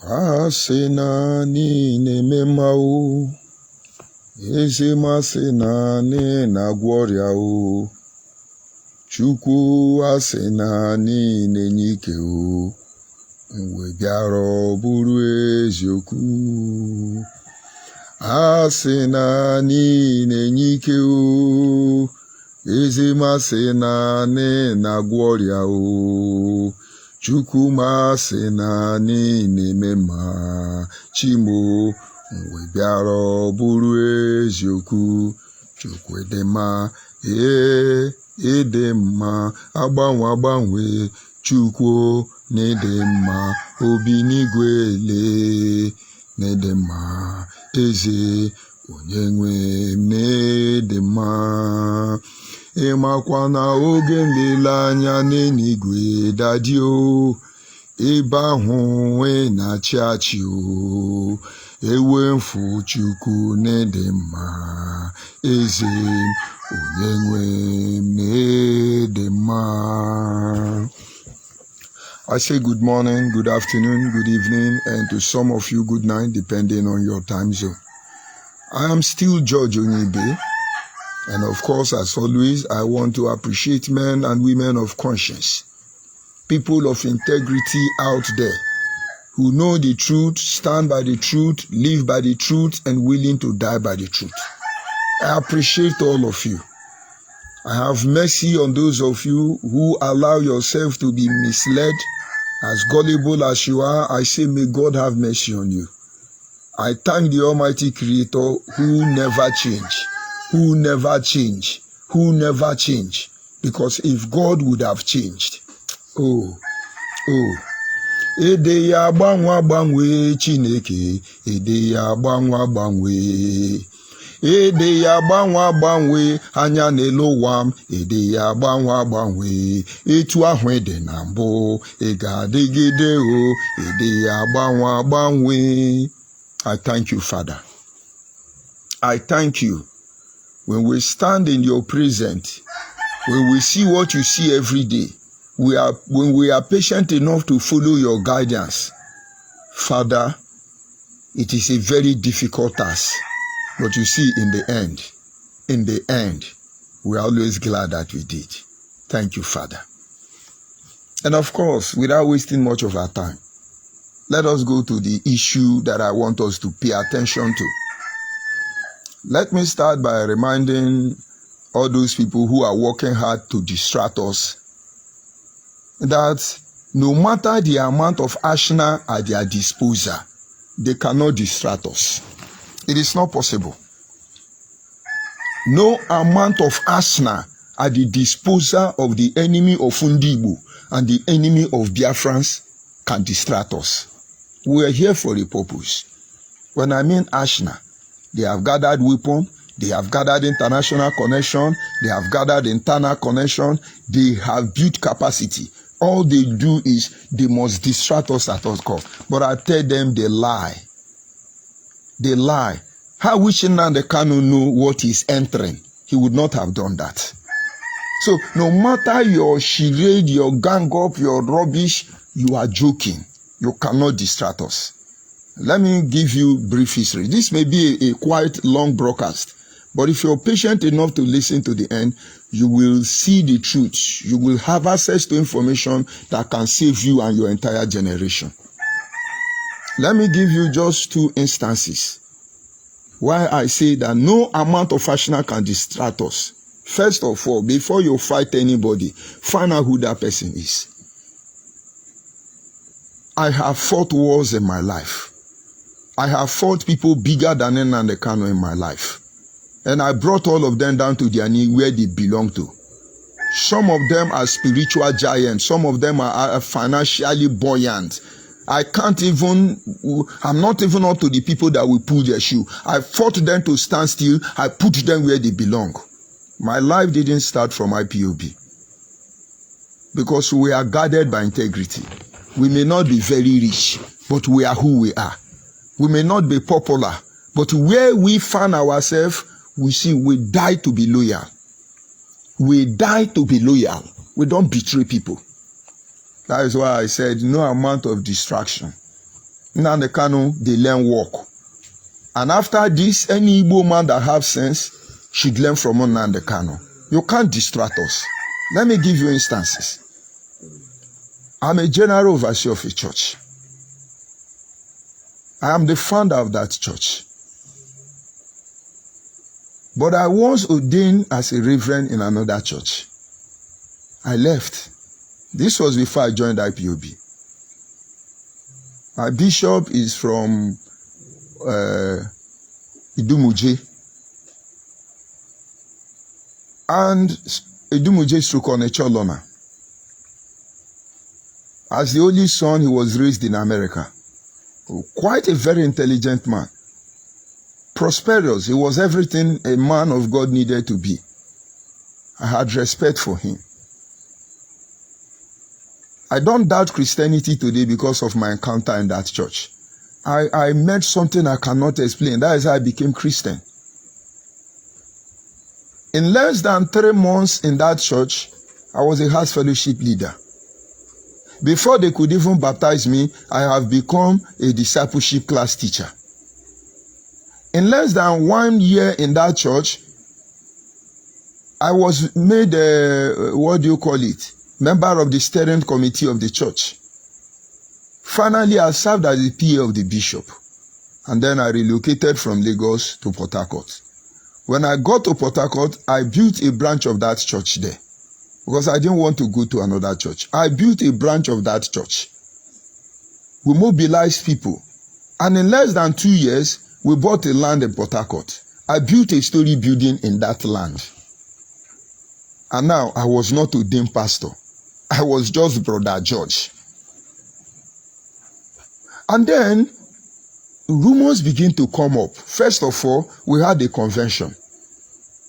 Asị na niile mema o, eze masị na na-agwọ ọrịa o, Chukwu asị na niile nye ike o, mgbe bịara ọ bụrụ eziokwu. Asị na niile nye ike o, eze masị na na-agwọ ọrịa o, Chukwu masị na niile mema Chimo, mgbe bịara ọ bụrụ eziokwu. Chukwu dị mma, ịdị mma, agbanwe Chukwu n'ịdị mma, obi n'igwe ele n'ịdị mma, eze onye nwe m n'ịdị mma. Ịmakwa na oge nleleanya n'eluigwe dadio, ebe ahụ na-achị achị o, ewe mfu Chukwu n'ịdị mma, eze onye nwe m n'ịdị mma. I say good morning, good afternoon, good evening, and to some of you good night, depending on your time zone. I am still Judge ONYIBE, and of course, as always, I want to appreciate men and women of conscience, people of integrity out there, who know the truth, stand by the truth, live by the truth, and willing to die by the truth. I appreciate all of you. I have mercy on those of you who allow yourself to be misled. As gullible as you are, I say, may God have mercy on you. I thank the Almighty Creator who never change, who never change, who never change. Because if God would have changed, ede ya agbanwe Chineke, ede ya agbanwe. Ede ya agbanwe anya n'elu ụwa m, ede ya agbanwe etu ahụ ede na mbụ, ị ga-adịgide o, ede ya agbanwe. I thank you, Father. I thank you. When we stand in your presence, when we see what you see every day, when we are patient enough to follow your guidance, Father, it is a very difficult task. But you see, in the end, we are always glad that we did. Thank you, Father. And of course, without wasting much of our time, let us go to the issue that I want us to pay attention to. Let me start by reminding all those people who are working hard to distract us that no matter the amount of arsenal at their disposal, they cannot distract us. It is not possible. No amount of arsenal at the disposal of the enemy of ONYIBE and the enemy of Biafrans can distract us. We are here for a purpose. When I mean arsenal, they have gathered weapons, they have gathered international connection, they have gathered internal connection, they have built capacity. All they do is they must distract us at all costs. But I tell them they lie. They lie. How wish Nnamdi Kanu know what is entering? He would not have done that. So no matter your charade, your gang up, your rubbish, you are joking. You cannot distract us. Let me give you brief history. This may be a quite long broadcast, but if you're patient enough to listen to the end, you will see the truth. You will have access to information that can save you and your entire generation. Let me give you just two instances why I say that no amount of arsenal can distract us. First of all, before you fight anybody, find out who that person is. I have fought wars in my life. I have fought people bigger than Nnamdi Kanu in my life. And I brought all of them down to their knee where they belong to. Some of them are spiritual giants. Some of them are financially buoyant. I'm not even up to the people that will pull their shoe. I fought them to stand still. I put them where they belong. My life didn't start from IPOB. Because we are guarded by integrity. We may not be very rich, but we are who we are. We may not be popular, but where we find ourselves, we see we die to be loyal. We die to be loyal. We don't betray people. That is why I said no amount of distraction Nnamdi Kanu, they learn work. And after this, any Igbo man that have sense should learn from Nnamdi Kanu. You can't distract us. Let me give you instances. I'm a general overseer of a church. I am the founder of that church. But I was ordained as a reverend in another church. I left. This was before I joined IPOB. My bishop is from Idumuje. And Idumuje Strukonecholona. As the only son, he was raised in America. Quite a very intelligent man. Prosperous. He was everything a man of God needed to be. I had respect for him. I don't doubt Christianity today because of my encounter in that church. I met something I cannot explain. That is how I became Christian. In less than 3 months in that church, I was a house fellowship leader. Before they could even baptize me, I have become a discipleship class teacher. In less than 1 year in that church, I was made member of the steering committee of the church. Finally, I served as the PA of the bishop. And then I relocated from Lagos to Port Harcourt. When I got to Port Harcourt, I built a branch of that church there. Because I didn't want to go to another church. I built a branch of that church. We mobilized people. And in less than 2 years, we bought a land in Port Harcourt. I built a story building in that land. And now I was not ordained pastor. I was just Brother George. And then rumors begin to come up. First of all, we had a convention.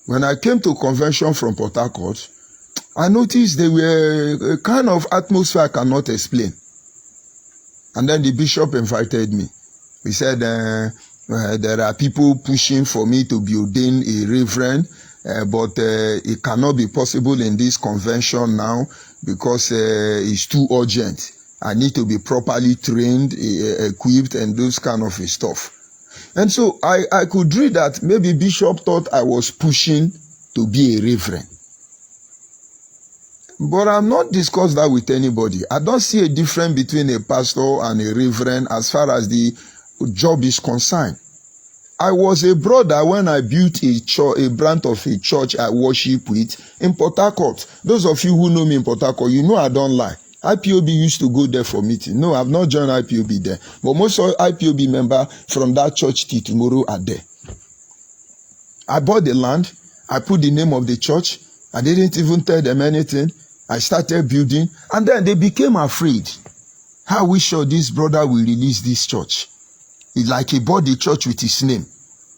When I came to convention from Port Harcourt, I noticed there were a kind of atmosphere I cannot explain. And then the bishop invited me. He said, there are people pushing for me to be ordained a reverend, but it cannot be possible in this convention now because it's too urgent. I need to be properly trained, equipped, and those kind of stuff. And so I could read that maybe Bishop thought I was pushing to be a reverend. But I'm not discussed that with anybody. I don't see a difference between a pastor and a reverend as far as the job is concerned. I was a brother when I built a branch of a church I worship with in Port Harcourt. Those of you who know me in Port Harcourt, you know I don't lie. IPOB used to go there for meeting. No, I've not joined IPOB there. But most of IPOB members from that church till tomorrow are there. I bought the land. I put the name of the church. I didn't even tell them anything. I started building. And then they became afraid. How we sure this brother will release this church? It's like he bought the church with his name.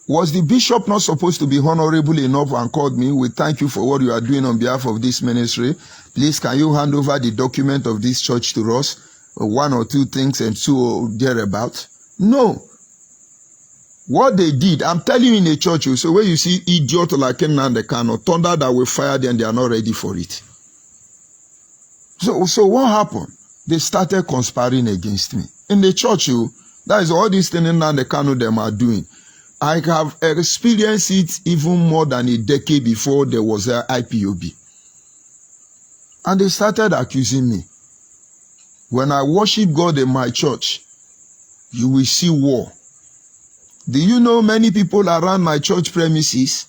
Was the bishop not supposed to be honorable enough and called me? We thank you for what you are doing on behalf of this ministry. Please, can you hand over the document of this church to us? 1 or 2 things and so thereabout. No. What they did, I'm telling you in a church, so when you see idiot like Nnamdi Kanu, thunder that will fire them, they are not ready for it. So what happened? They started conspiring against me. In the church, that is all these things Nnamdi Kanu them are doing. I have experienced it even more than a decade before there was an IPOB. And they started accusing me. When I worship God in my church, you will see war. Do you know many people around my church premises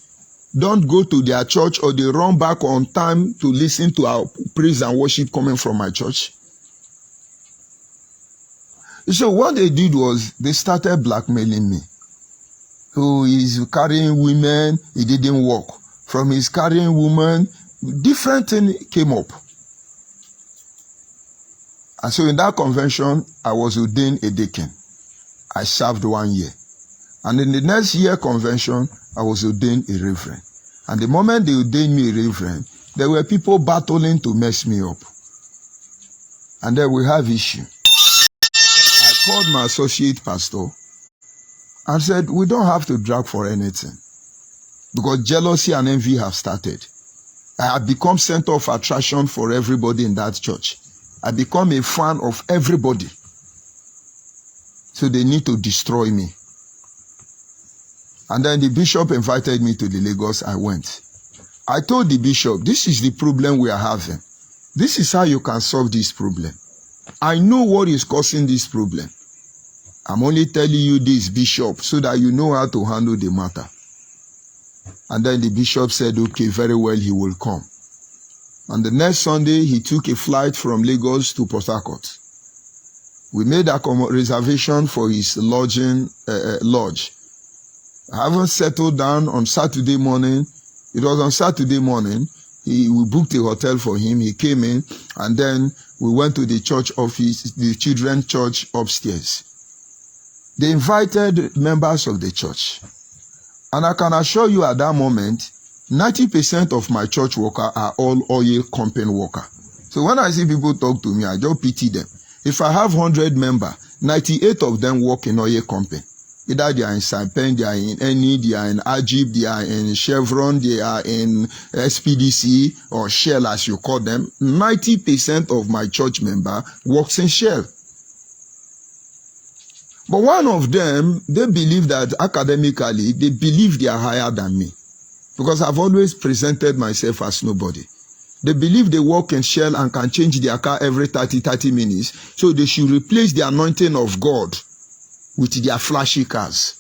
don't go to their church or they run back on time to listen to our praise and worship coming from my church? So what they did was they started blackmailing me. Who is carrying women, he didn't work. From his carrying women, different things came up. And so in that convention, I was ordained a deacon. I served 1 year. And in the next year convention, I was ordained a reverend. And the moment they ordained me a reverend, there were people battling to mess me up. And then we have issue. I called my associate pastor and said, we don't have to drag for anything. Because jealousy and envy have started. I have become center of attraction for everybody in that church. I become a fan of everybody. So they need to destroy me. And then the bishop invited me to the Lagos. I went. I told the bishop, this is the problem we are having. This is how you can solve this problem. I know what is causing this problem. I'm only telling you this, bishop, so that you know how to handle the matter. And then the bishop said, okay, very well, he will come. And the next Sunday, he took a flight from Lagos to Port Harcourt. We made a reservation for his lodge. I haven't settled down on Saturday morning. It was on Saturday morning. We booked a hotel for him. He came in, and then we went to the church office, the children's church upstairs. They invited members of the church. And I can assure you at that moment, 90% of my church workers are all oil company workers. So when I see people talk to me, I just pity them. If I have 100 members, 98 of them work in oil company. Either they are in Saipan, they are in Eni, they are in Ajib, they are in Chevron, they are in SPDC or Shell as you call them. 90% of my church member works in Shell. But one of them, they believe that academically, they believe they are higher than me. Because I've always presented myself as nobody. They believe they work in Shell and can change their car every 30 minutes. So they should replace the anointing of God with their flashy cars.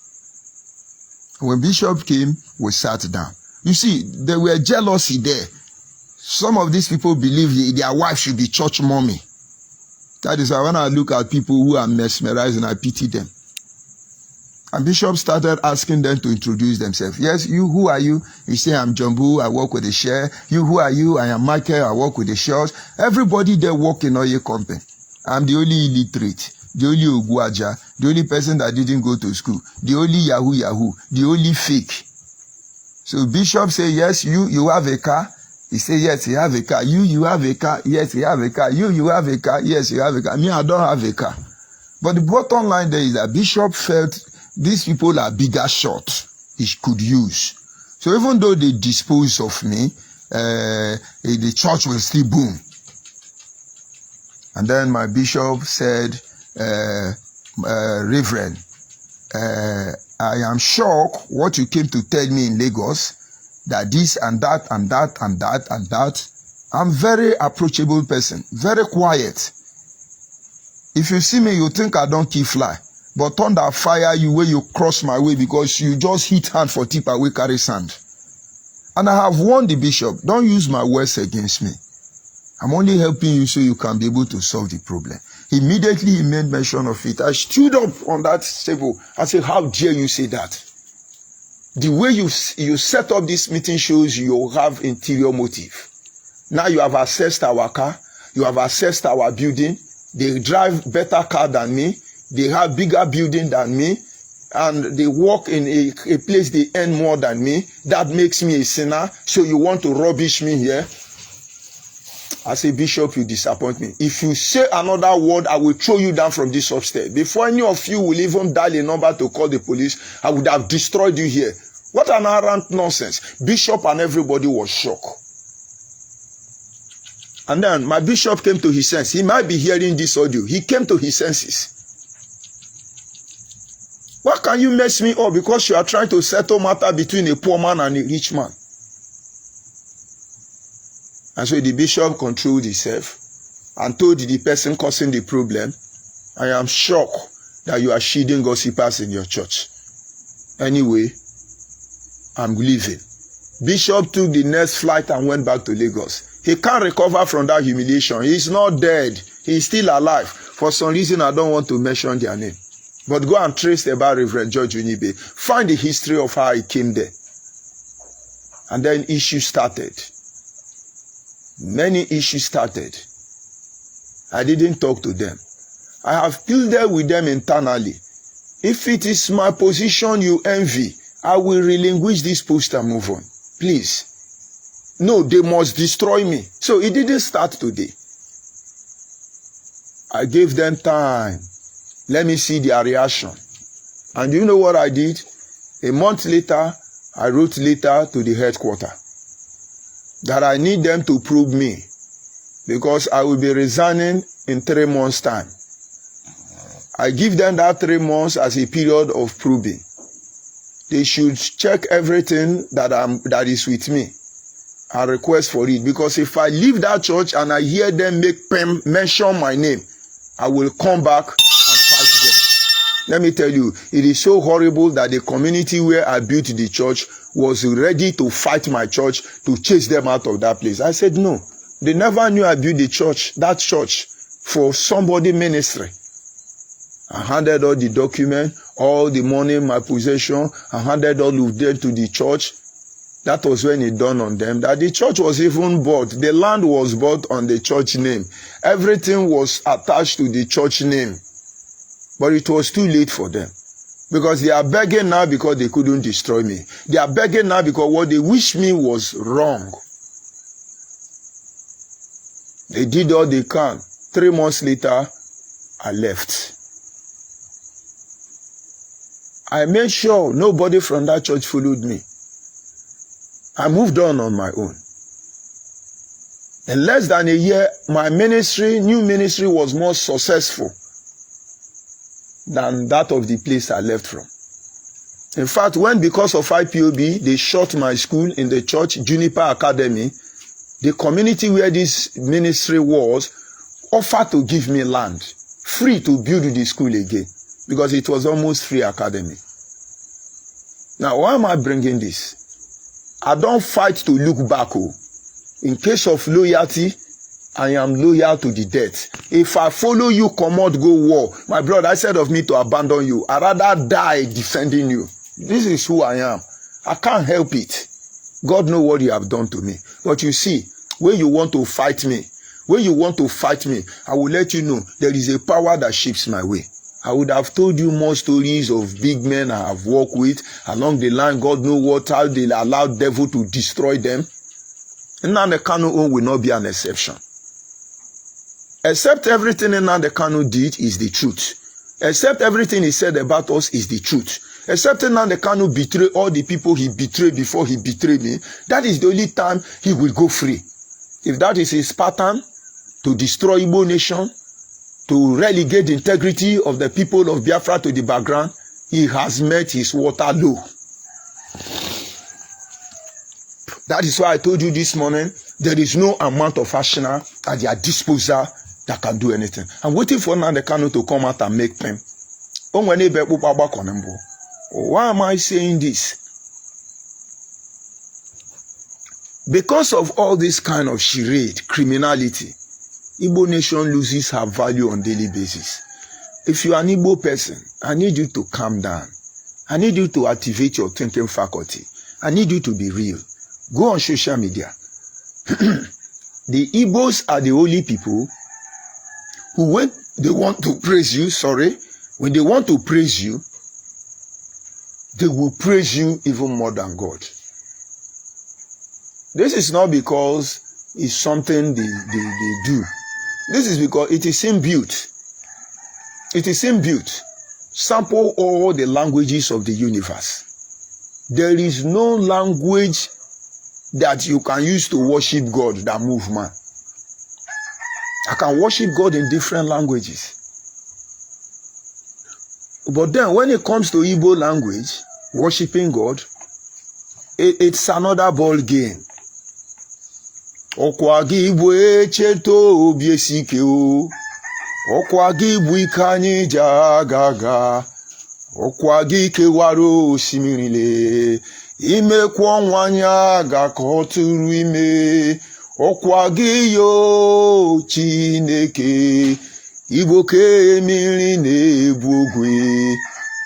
When Bishop came, we sat down. You see, there were jealousy there. Some of these people believe their wife should be church mommy. That is why when I look at people who are mesmerized, and I pity them. And Bishop started asking them to introduce themselves. Yes, you, who are you? You say, I'm Jumbo, I work with the share. You, who are you? I am Michael, I work with the shares. Everybody there work in oil company. I'm the only illiterate, the only Oguaja, the only person that didn't go to school, the only Yahoo, the only fake. So Bishop say, yes, you have a car. He say, yes, he have a car. You have a car. Yes, he have a car. You have a car. Yes, you have a car. Me, I don't have a car. But the bottom line there is that Bishop felt these people are bigger shot he could use. So even though they dispose of me, the church will still boom. And then my bishop said, Reverend, I am shocked what you came to tell me in Lagos, that this and that and that and that and that. I'm very approachable person, very quiet. If you see me, you think I don't keep fly. But thunder fire you where you cross my way because you just hit hand for tip away carry sand. And I have warned the bishop, don't use my words against me. I'm only helping you so you can be able to solve the problem. Immediately he made mention of it. I stood up on that table. I said, how dare you say that? The way you set up this meeting shows you have interior motive. Now you have accessed our car. You have accessed our building. They drive better car than me. They have bigger building than me. And they work in a place they earn more than me. That makes me a sinner. So you want to rubbish me here? I say, Bishop, you disappoint me. If you say another word, I will throw you down from this upstairs. Before any of you will even dial a number to call the police, I would have destroyed you here. What an arrant nonsense. Bishop and everybody was shocked. And then my bishop came to his senses. He might be hearing this audio. He came to his senses. Why can you mess me up because you are trying to settle matter between a poor man and a rich man? And so the bishop controlled himself and told the person causing the problem, I am shocked that you are shielding gossipers in your church. Anyway, I'm leaving. Bishop took the next flight and went back to Lagos. He can't recover from that humiliation. He's not dead. He's still alive. For some reason, I don't want to mention their name. But go and trace about Reverend George ONYIBE. Find the history of how he came there. And then issues started. Many issues started. I didn't talk to them. I have pleaded with them internally. If it is my position you envy, I will relinquish this post and move on. Please. No, they must destroy me. So it didn't start today. I gave them time. Let me see their reaction. And you know what I did? A month later, I wrote letter to the headquarters that I need them to prove me because I will be resigning in 3 months' time. I give them that 3 months as a period of probing. They should check everything that is with me and request for it. Because if I leave that church and I hear them mention my name, I will come back and fight them. Let me tell you, it is so horrible that the community where I built the church was ready to fight my church to chase them out of that place. I said no. They never knew I built that church for somebody ministry. I handed all the document, all the money, my possession. I handed all of them to the church. That was when it dawned on them that the church was even bought. The land was bought on the church name. Everything was attached to the church name. But it was too late for them. Because they are begging now because they couldn't destroy me. They are begging now because what they wished me was wrong. They did all they can. 3 months later, I left. I made sure nobody from that church followed me. I moved on my own. In less than a year, my new ministry was more successful than that of the place I left from. In fact, because of IPOB, they shut my school in the church, Juniper Academy, the community where this ministry was offered to give me land, free to build the school again, because it was almost free academy. Now, why am I bringing this? I don't fight to look back. In case of loyalty, I am loyal to the death. If I follow you, come out, go war. My brother, I said of me to abandon you. I'd rather die defending you. This is who I am. I can't help it. God knows what you have done to me. But you see, when you want to fight me, I will let you know there is a power that shapes my way. I would have told you more stories of big men I have walked with along the line. God knows how they allowed devil to destroy them. Nnamdi Kanu will not be an exception. Except everything Nnamdi Kanu did is the truth. Except everything he said about us is the truth. Except Nnamdi Kanu betrayed all the people he betrayed before he betrayed me. That is the only time he will go free. If that is his pattern to destroy Igbo nation, to relegate the integrity of the people of Biafra to the background, he has met his water low. That is why I told you this morning, there is no amount of arsenal at their disposal that can do anything. I'm waiting for Nnamdi Kanu to come out and make them. Why am I saying this? Because of all this kind of charade, criminality, Igbo nation loses her value on daily basis. If you are an Igbo person, I need you to calm down. I need you to activate your thinking faculty. I need you to be real. Go on social media. The Igbos are the only people who, when they want to praise you, when they want to praise you, they will praise you even more than God. This is not because it's something they do. This is because it is inbuilt. It is inbuilt. Sample all the languages of the universe. There is no language that you can use to worship God that move man. I can worship God in different languages. But then when it comes to Igbo language, worshiping God, it's another ball game. Okwagi Igbo echeto obiesike o. Okwagi Igbo ikanye jagaga. Okwagi kewaro osimirile. Ime kwa nwanya gakoturu ime. Okwagi yo Chineke. Igbo ke emiri na-ebu ogwe.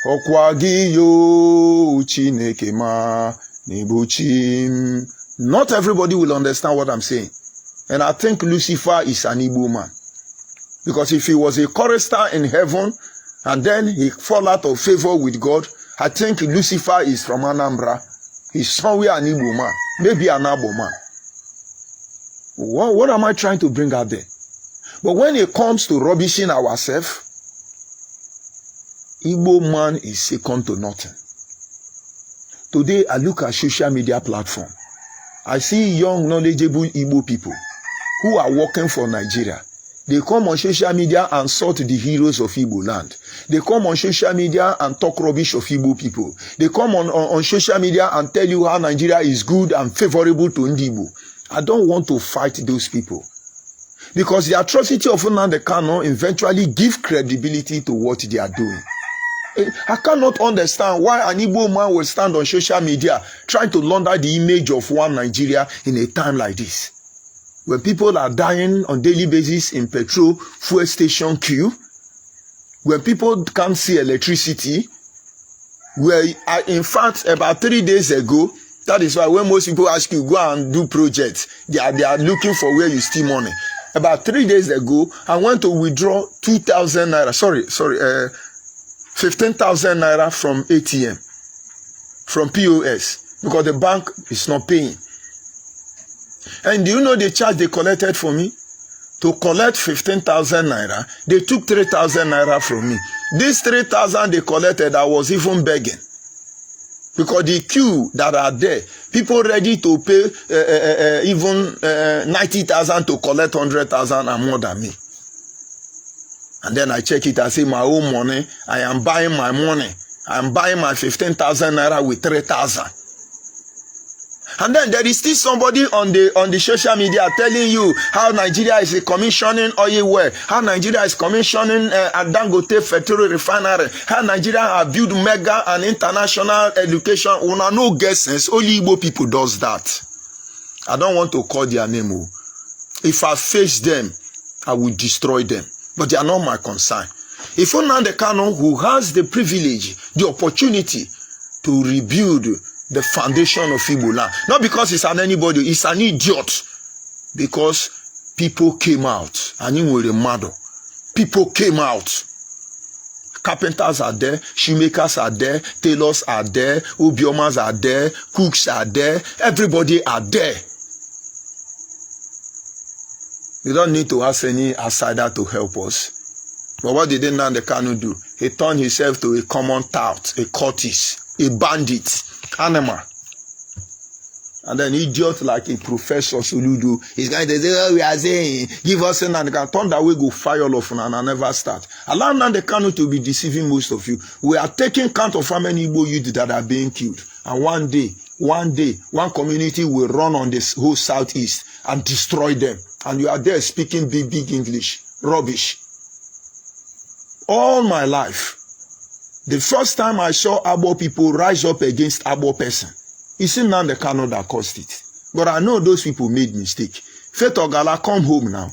Okwagi yo Chineke ma na-ebu chim. Not everybody will understand what I'm saying. And I think Lucifer is an Igbo man. Because if he was a chorister in heaven and then he fall out of favor with God, I think Lucifer is from Anambra. He's somewhere an Igbo man. Maybe an Abo man. What am I trying to bring out there? But when it comes to rubbishing ourselves, Igbo man is second to nothing. Today I look at social media platform. I see young, knowledgeable Igbo people who are working for Nigeria. They come on social media and insult the heroes of Igbo land. They come on social media and talk rubbish of Igbo people. They come on social media and tell you how Nigeria is good and favorable to Igbo. I don't want to fight those people. Because the atrocity of Nnamdi Kanu eventually give credibility to what they are doing. I cannot understand why an Igbo man will stand on social media trying to launder the image of one Nigeria in a time like this. When people are dying on daily basis in petrol fuel station queue, when people can't see electricity, where in fact about 3 days ago, that is why when most people ask you go and do projects, they are looking for where you steal money. About 3 days ago, I went to withdraw 2,000 naira. 15,000 naira from ATM, from POS, because the bank is not paying. And do you know the charge they collected for me? To collect 15,000 naira, they took 3,000 naira from me. This 3,000 they collected, I was even begging. Because the queue that are there, people ready to pay even 90,000 to collect 100,000 and more than me. And then I check it, I say my own money, I am buying my money. I am buying my 15,000 naira with 3,000. And then there is still somebody on the social media telling you how Nigeria is commissioning oil well, how Nigeria is commissioning Dangote petrol refinery, how Nigeria have built mega and international education. Una no guesses, only Igbo people does that. I don't want to call their name. If I face them, I will destroy them. But they are not my concern. If Nnamdi Kanu, who has the privilege, the opportunity to rebuild the foundation of Igbo land, not because he's an anybody, he's an idiot, because people came out and he was a mother. People came out. Carpenters are there, shoemakers are there, tailors are there, obiomas are there, cooks are there, everybody are there. You don't need to ask any outsider to help us. But what did Nnamdi Kanu do? He turned himself to a common tout, a cultist, a bandit, animal. And then idiot like a Professor Soludo is going to say, oh, we are saying, give us an and can turn that way, go fire all of and never start. Allow Nnamdi Kanu to be deceiving most of you. We are taking count of how many Igbo youth that are being killed. And one day, one community will run on this whole southeast and destroy them. And you are there speaking big English. Rubbish. All my life, the first time I saw Abo people rise up against Abo person, it's Nnamdi Kanu that caused it. But I know those people made mistake. Faith Ogala, come home now.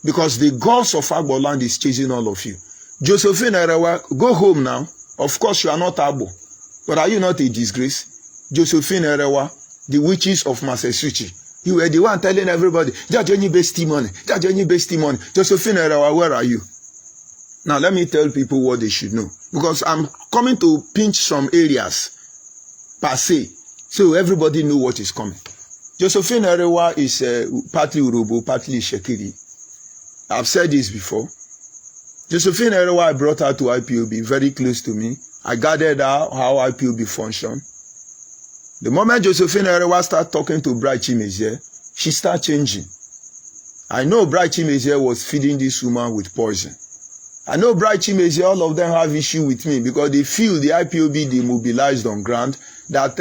Because the gods of Agbo land is chasing all of you. Josephine Erewa, go home now. Of course you are not Agbo. But are you not a disgrace? Josephine Erewa, the witches of Massachusetts. You were the one telling everybody, Judge ONYIBE steal money. Judge ONYIBE steal money. Josephine Erewa, where are you? Now let me tell people what they should know. Because I'm coming to pinch some areas per se. So everybody know what is coming. Josephine Erewa is partly Urobo, partly Shekiri. I've said this before. Josephine Erewa, I brought her to IPOB, very close to me. I gathered out how IPOB function. The moment Josephine Erewa started talking to Bright Chimezie, she started changing. I know Bright Chimezie was feeding this woman with poison. I know Bright Chimezie, all of them have issue with me because they feel the IPOB demobilized on ground, that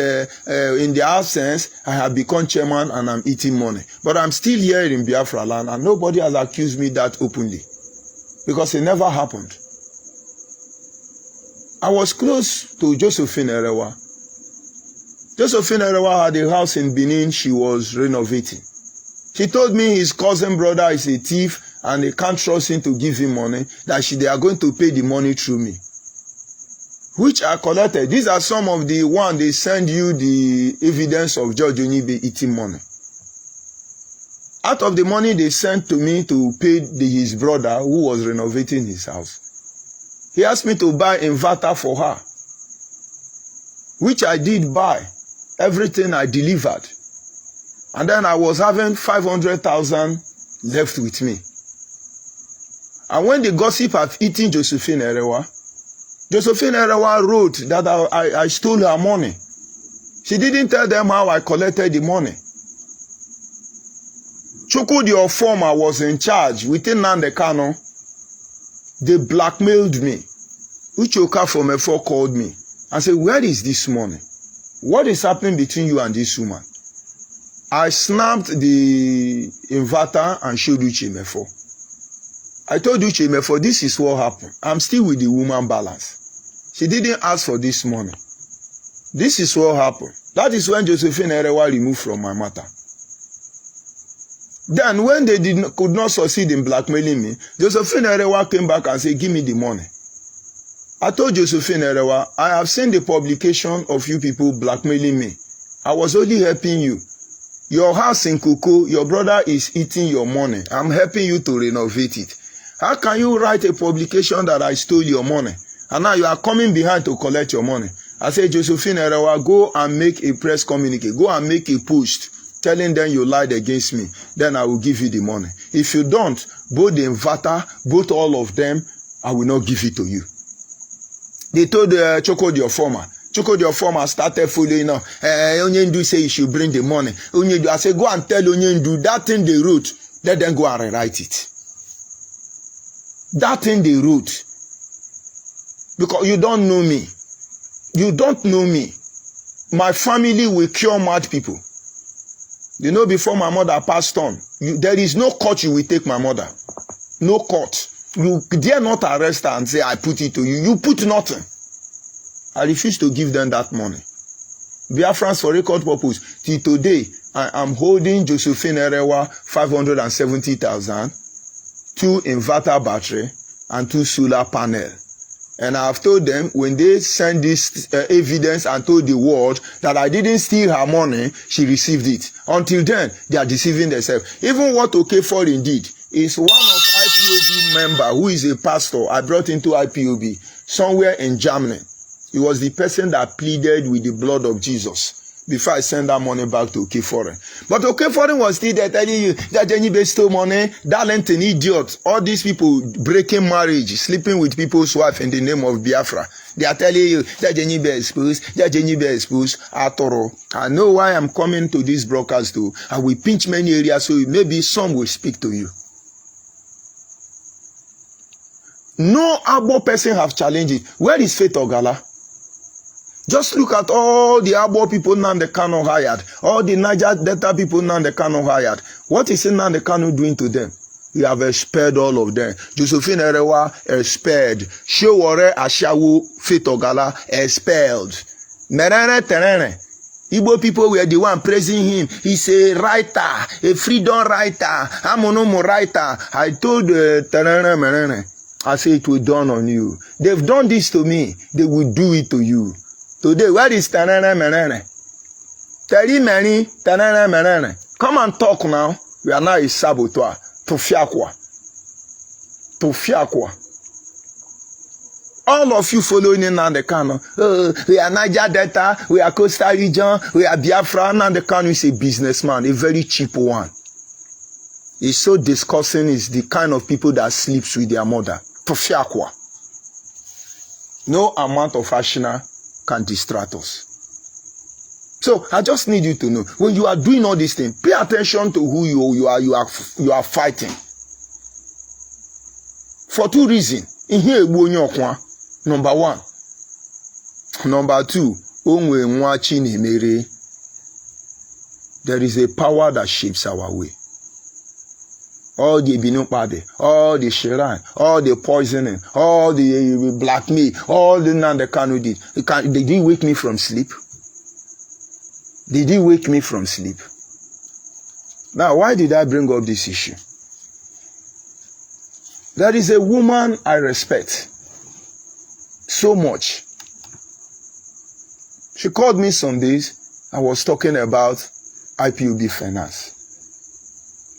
in their absence, I have become chairman and I'm eating money. But I'm still here in Biafra land and nobody has accused me that openly because it never happened. I was close to Josephine Erewa. Josephine Erewa had a house in Benin she was renovating. She told me his cousin brother is a thief and they can't trust him to give him money, that they are going to pay the money through me. Which I collected. These are some of the ones they send you the evidence of Judge ONYIBE eating money. Out of the money they sent to me to pay his brother who was renovating his house, he asked me to buy inverter for her, which I did buy. Everything I delivered. And then I was having 500,000 left with me. And when the gossip had eaten Josephine Erewa wrote that I stole her money. She didn't tell them how I collected the money. Chukwudi former was in charge within Nnamdi Kanu. They blackmailed me. Uchoka from Efo called me and said, where is this money? What is happening between you and this woman? I snapped the inverter and showed Uche Mefo. I told Uche Mefo, this is what happened. I'm still with the woman balance. She didn't ask for this money. This is what happened. That is when Josephine Erewa removed from my matter. Then when they could not succeed in blackmailing me, Josephine Erewa came back and said, give me the money. I told Josephine Erewa, I have seen the publication of you people blackmailing me. I was only helping you. Your house in Koko, your brother is eating your money. I'm helping you to renovate it. How can you write a publication that I stole your money? And now you are coming behind to collect your money. I said, Josephine Erewa, go and make a press communique. Go and make a post telling them you lied against me. Then I will give you the money. If you don't, both the inverter, both all of them, I will not give it to you. They told Chukwudi your former. Chukwudi your former started following up. Onyendu say you should bring the money. Onyendu, I said, go and tell Onyendu that thing they wrote. Let them go and rewrite it. That thing they wrote. Because you don't know me. You don't know me. My family will cure mad people. You know, before my mother passed on, there is no court you will take my mother. No court. You dare not arrest her and say, I put it to you. You put nothing. I refuse to give them that money. Biafrans for record purpose. Till today, I am holding Josephine Erewa 570,000, 2 inverter battery, and 2 solar panel. And I have told them, when they send this evidence and told the world that I didn't steal her money, she received it. Until then, they are deceiving themselves. Even what Okafor did is one of IPOB member who is a pastor I brought into IPOB somewhere in Germany. He was the person that pleaded with the blood of Jesus before I send that money back to Okafor. But Okafor was still there telling you that ONYIBE stole money, that lent an idiot. All these people breaking marriage, sleeping with people's wife in the name of Biafra. They are telling you that ONYIBE exposed, that ONYIBE exposed. Atoro. I know why I'm coming to this broadcast too. I will pinch many areas so maybe some will speak to you. No Abo person have challenged it. Where is Faith Ogala? Just look at all the Abo people Nnamdi Kanu hired. All the Niger Delta people Nnamdi Kanu hired. What is Nnamdi Kanu doing to them? We have expelled all of them. Josephine Erewa expelled. Shewore Ashawo Faith Ogala expelled. Merere Terere. Igbo people were the one praising him. He's a writer, a freedom writer, Amonomo writer. I told Terere Merere, I say it will dawn on you. They've done this to me. They will do it to you. Today, where is Terere Merere? Teri Meri, Terere Merere. Come and talk now. We are now a saboteur. Tofiakwa. Tofiakwa. All of you following in Nnamdi Kanu. We are Niger Delta. We are Coastal Region. We are Biafra. Nnamdi Kanu is a businessman. A very cheap one. It's so disgusting. It's the kind of people that sleeps with their mother. Tofiakwa. No amount of ashina can distract us. So I just need you to know, when you are doing all these things, pay attention to who you are fighting. For 2 reasons. In here, number 1. Number 2, there is a power that shapes our way. All the Binupade, all the Shiran, all the poisoning, all the blackmail, all the Nnamdi Kanu did. They didn't wake me from sleep. They didn't wake me from sleep. Now, why did I bring up this issue? There is a woman I respect so much. She called me some days. I was talking about IPOB finance.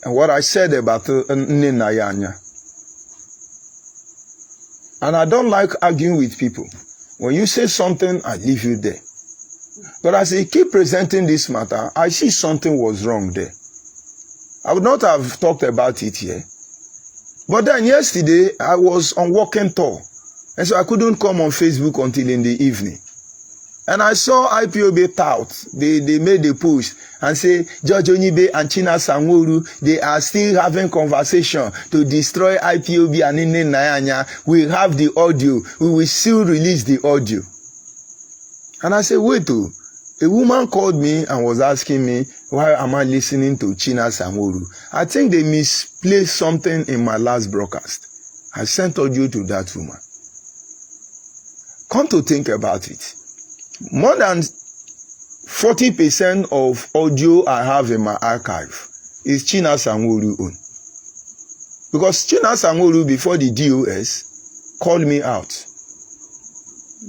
And what I said about Ninayanya. And I don't like arguing with people. When you say something, I leave you there. But as I keep presenting this matter, I see something was wrong there. I would not have talked about it here. But then yesterday, I was on walking tour. And so I couldn't come on Facebook until in the evening. And I saw IPOB tout. They made a post and say, George ONYIBE and China Sanwo-Olu, they are still having conversation to destroy IPOB and Nne Nayanya. We have the audio. We will still release the audio. And I said, wait, a woman called me and was asking me, why am I listening to China Sanwo-Olu? I think they misplaced something in my last broadcast. I sent audio to that woman. Come to think about it. More than 40% of audio I have in my archive is China Sanwo-Olu own. Because China Sanwo-Olu, before the DOS, called me out.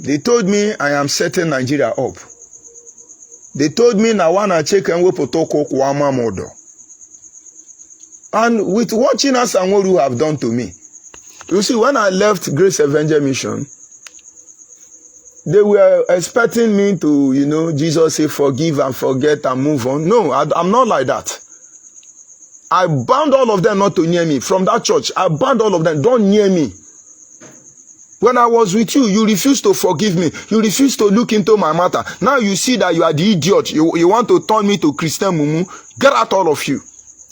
They told me I am setting Nigeria up. They told me na wana check and wepotoko kwama modo. And with what China Sanwo-Olu have done to me, you see, when I left Grace Avenger Mission, they were expecting me to, you know, Jesus say forgive and forget and move on. No, I'm not like that. I banned all of them not to near me. From that church, I banned all of them. Don't near me. When I was with you, you refused to forgive me. You refused to look into my matter. Now you see that you are the idiot. You want to turn me to Christian Mumu. Get out, all of you.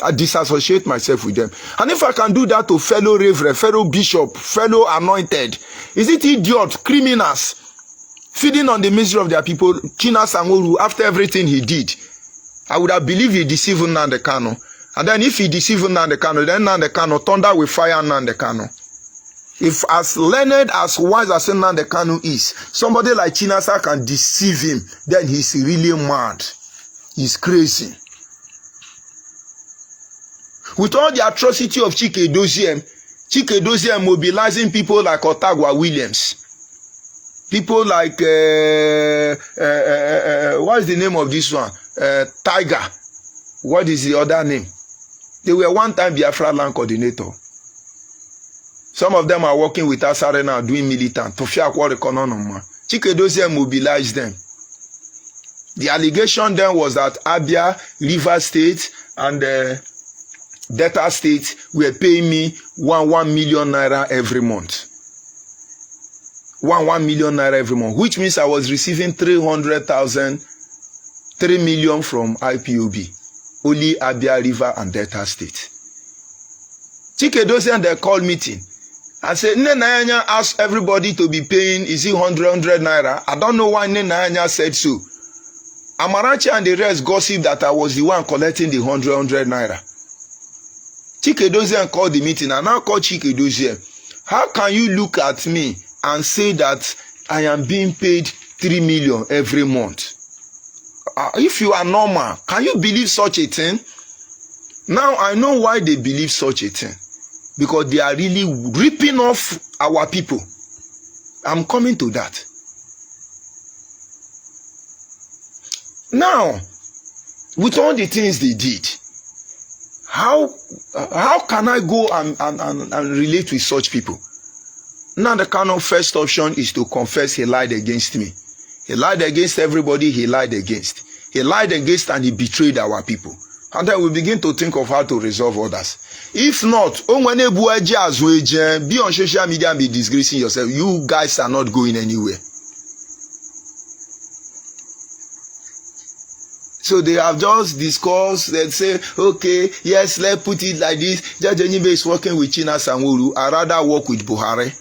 I disassociate myself with them. And if I can do that to fellow reverend, fellow bishop, fellow anointed, is it idiot, criminals, feeding on the misery of their people? China Sanwo-Olu, after everything he did, I would have believed he deceived Nnamdi Kanu. And then if he deceived Nnamdi Kanu, then Nnamdi Kanu thunder will fire Nnamdi Kanu. If as learned, as wise as Nnamdi Kanu is, somebody like Chinasa can deceive him, then he's really mad. He's crazy. With all the atrocity of Chike Doziem mobilizing people like Otagwa Williams, people like what is the name of this one? Tiger. What is the other name? They were one time Biafra land coordinator. Some of them are working with us now doing militant. Chike Doziem mobilized them. The allegation then was that Abia, River State, and Delta State were paying me 1 million naira every month. 1 million naira every month, which means I was receiving 300,000, 3 million from IPOB, only Abia, River, and Delta State. Chike Doziem, they called meeting. I said, Nne Nayanya asked everybody to be paying, is it 100 naira? I don't know why Nne Nayanya said so. Amarachi and the rest gossip that I was the one collecting the 100 naira. Chike Doziem called the meeting, and I called Chike Doziem. How can you look at me and say that I am being paid 3 million every month? If you are normal, can you believe such a thing? Now I know why they believe such a thing. Because they are really ripping off our people. I'm coming to that. Now, with all the things they did, how can I go and relate with such people? Now the kind of first option is to confess he lied against me. He lied against everybody he lied against. He lied against and he betrayed our people. And then we begin to think of how to resolve others. If not, be on social media and be disgracing yourself. You guys are not going anywhere. So they have just discussed, they say, okay, yes, let's put it like this. Judge ONYIBE is working with China Sanwo-Olu. I rather work with Buhari.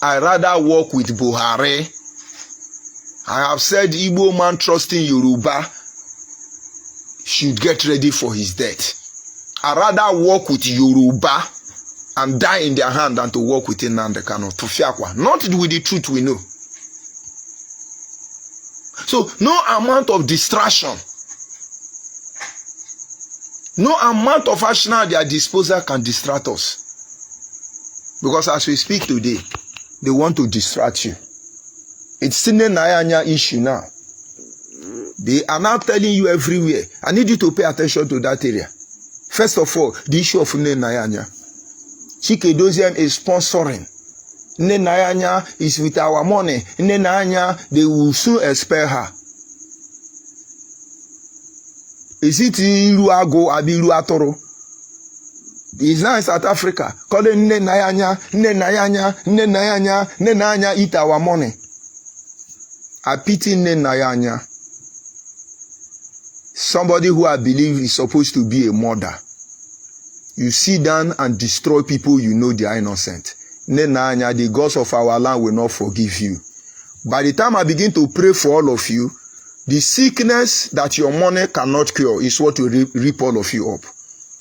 I rather work with Buhari. I have said Igbo man trusting Yoruba should get ready for his death. I rather work with Yoruba and die in their hand than to work with Nnamdi Kanu. Not with the truth we know. So no amount of distraction, no amount of action at their disposal can distract us. Because as we speak today, they want to distract you. It's Nne Nayanya issue now. They are now telling you everywhere. I need you to pay attention to that area. First of all, the issue of Nne Nayanya. Chike Doziem is sponsoring. Nne Nayanya is with our money. Nne Nayanya, they will soon expel her. Is it Ilu Ago Abilu Atoro? He's now in South Africa. Calling Nne Nayanya, Nne Nayanya, Nne Nayanya, Nne Nayanya eat our money. I pity Nayanya. Somebody who I believe is supposed to be a mother. You sit down and destroy people you know they are innocent. Nayanya, the gods of our land will not forgive you. By the time I begin to pray for all of you, the sickness that your money cannot cure is what will rip all of you up.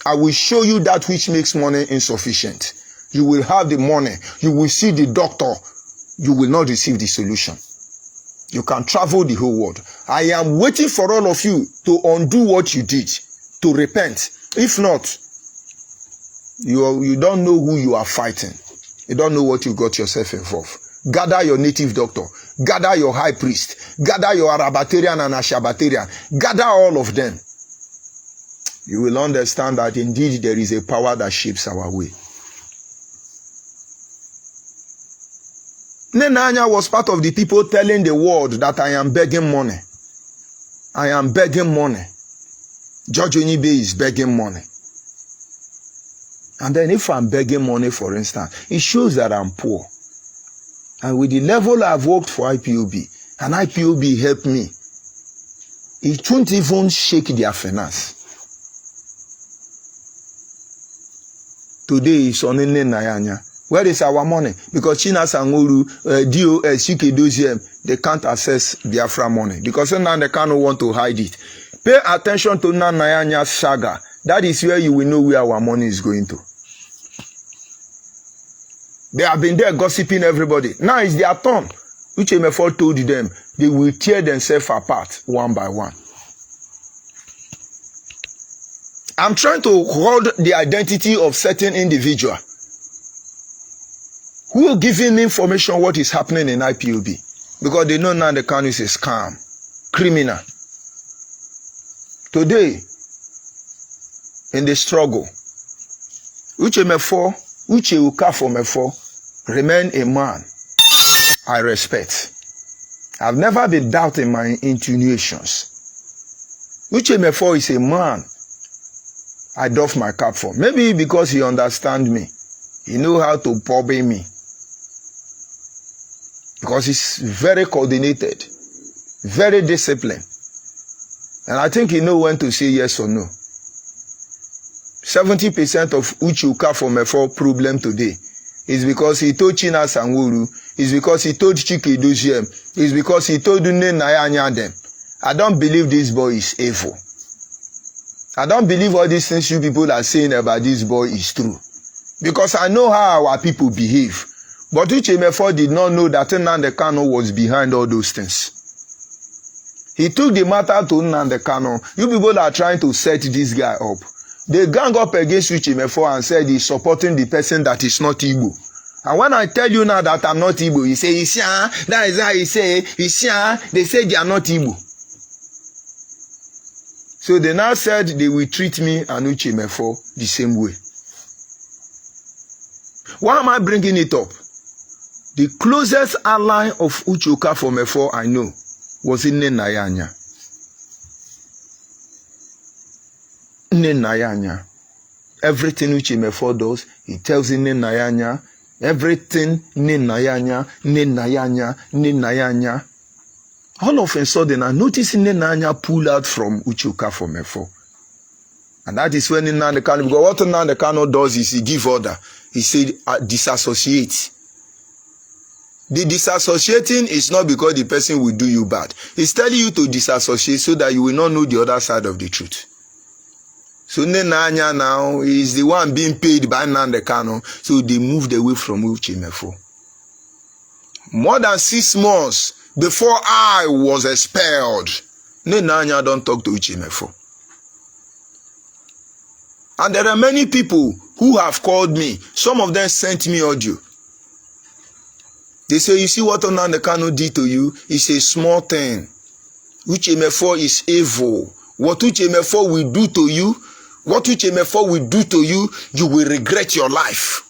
I will show you that which makes money insufficient. You will have the money. You will see the doctor. You will not receive the solution. You can travel the whole world. I am waiting for all of you to undo what you did, to repent. If not, you don't know who you are fighting. You don't know what you got yourself involved. Gather your native doctor. Gather your high priest. Gather your Arabatarian and Ashabatarian. Gather all of them. You will understand that indeed there is a power that shapes our way. Nenanya was part of the people telling the world that I am begging money. I am begging money. George ONYIBE is begging money. And then if I'm begging money, for instance, it shows that I'm poor. And with the level I've worked for IPOB, and IPOB helped me, it won't even shake their finance. Today is on Nayanya. Where is our money? Because China Sanguru, DOS, UK Doziem, they can't access Biafra money. Because now they can't want to hide it. Pay attention to Nanya's saga. That is where you will know where our money is going to. They have been there gossiping everybody. Now it's their turn. Which MFO told them they will tear themselves apart one by one. I'm trying to hold the identity of certain individual who are giving me information what is happening in IPOB. Because they know now the country is a scam, criminal. Today, in the struggle, Uche Mefo, Uche Ukafo Mefo, remain a man I respect. I've never been doubting my intuitions. Uche Mefo is a man I doff my cap for. Maybe because he understands me. He knows how to bobby me. Because he's very coordinated, very disciplined. And I think he knows when to say yes or no. 70% of Uche Ukafo Mefo problem today is because he told China Sanguru, is because he told Chike Doziem, is because he told Nayanya them. I don't believe this boy is evil. I don't believe all these things you people are saying about this boy is true. Because I know how our people behave. But Uche Mefo did not know that Nnamdi Kanu was behind all those things. He took the matter to Nnamdi Kanu. You people are trying to set this guy up. They gang up against Uche Mefo and said he's supporting the person that is not Igbo. And when I tell you now that I'm not Igbo, you say, Isha, that is how he say, Isha, they say they are not Igbo. So they now said they will treat me and Uche Mefo the same way. Why am I bringing it up? The closest ally of Uche Ukafo Mefo I know was in Nayanya. Nayanya. Everything Uche Mefo does, he tells in Nayanya. Everything Nayanya. All of a sudden, I noticed Nayanya pull out from Uche Ukafo Mefo. And that is when Nnamdi Kanu, because what Nnamdi Kanu does is he give order. He said, disassociate. The disassociating is not because the person will do you bad. He's telling you to disassociate so that you will not know the other side of the truth. So Nayanya now is the one being paid by Nnamdi Kanu. So they moved away from Uche Mefo. More than 6 months before I was expelled, Nayanya don't talk to Uche Mefo. And there are many people who have called me. Some of them sent me audio. They say, you see what Nnamdi Kanu did to you? It's a small thing. Uche Mefo is evil. What Uche Mefo will do to you, you will regret your life.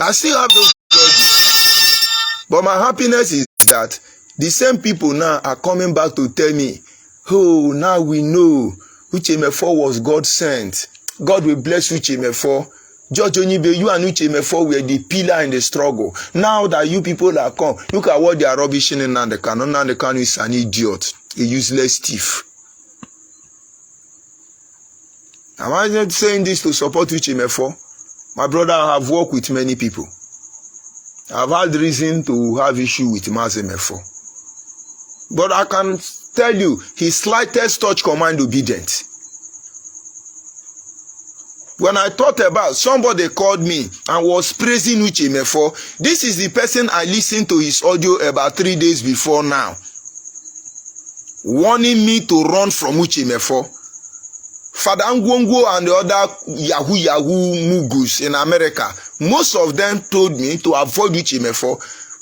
I still have those judges. But my happiness is that the same people now are coming back to tell me, oh, now we know Uche Mefo was God sent. God will bless Uche Mefo. George ONYIBE, you and Uche were the pillar in the struggle. Now that you people are come, look at what they are rubbishing in Nnamdi Kanu. Nnamdi Kanu is an idiot, a useless thief. Am I not saying this to support Uche? My brother, I have worked with many people. I have had reason to have issue with Mazemefo. But I can tell you, his slightest touch command obedient. When I thought about somebody called me and was praising Uche. This is the person I listened to his audio about 3 days before now, warning me to run from Uche. Father Ngwongwo and the other Yahoo mugus in America, most of them told me to avoid Uche.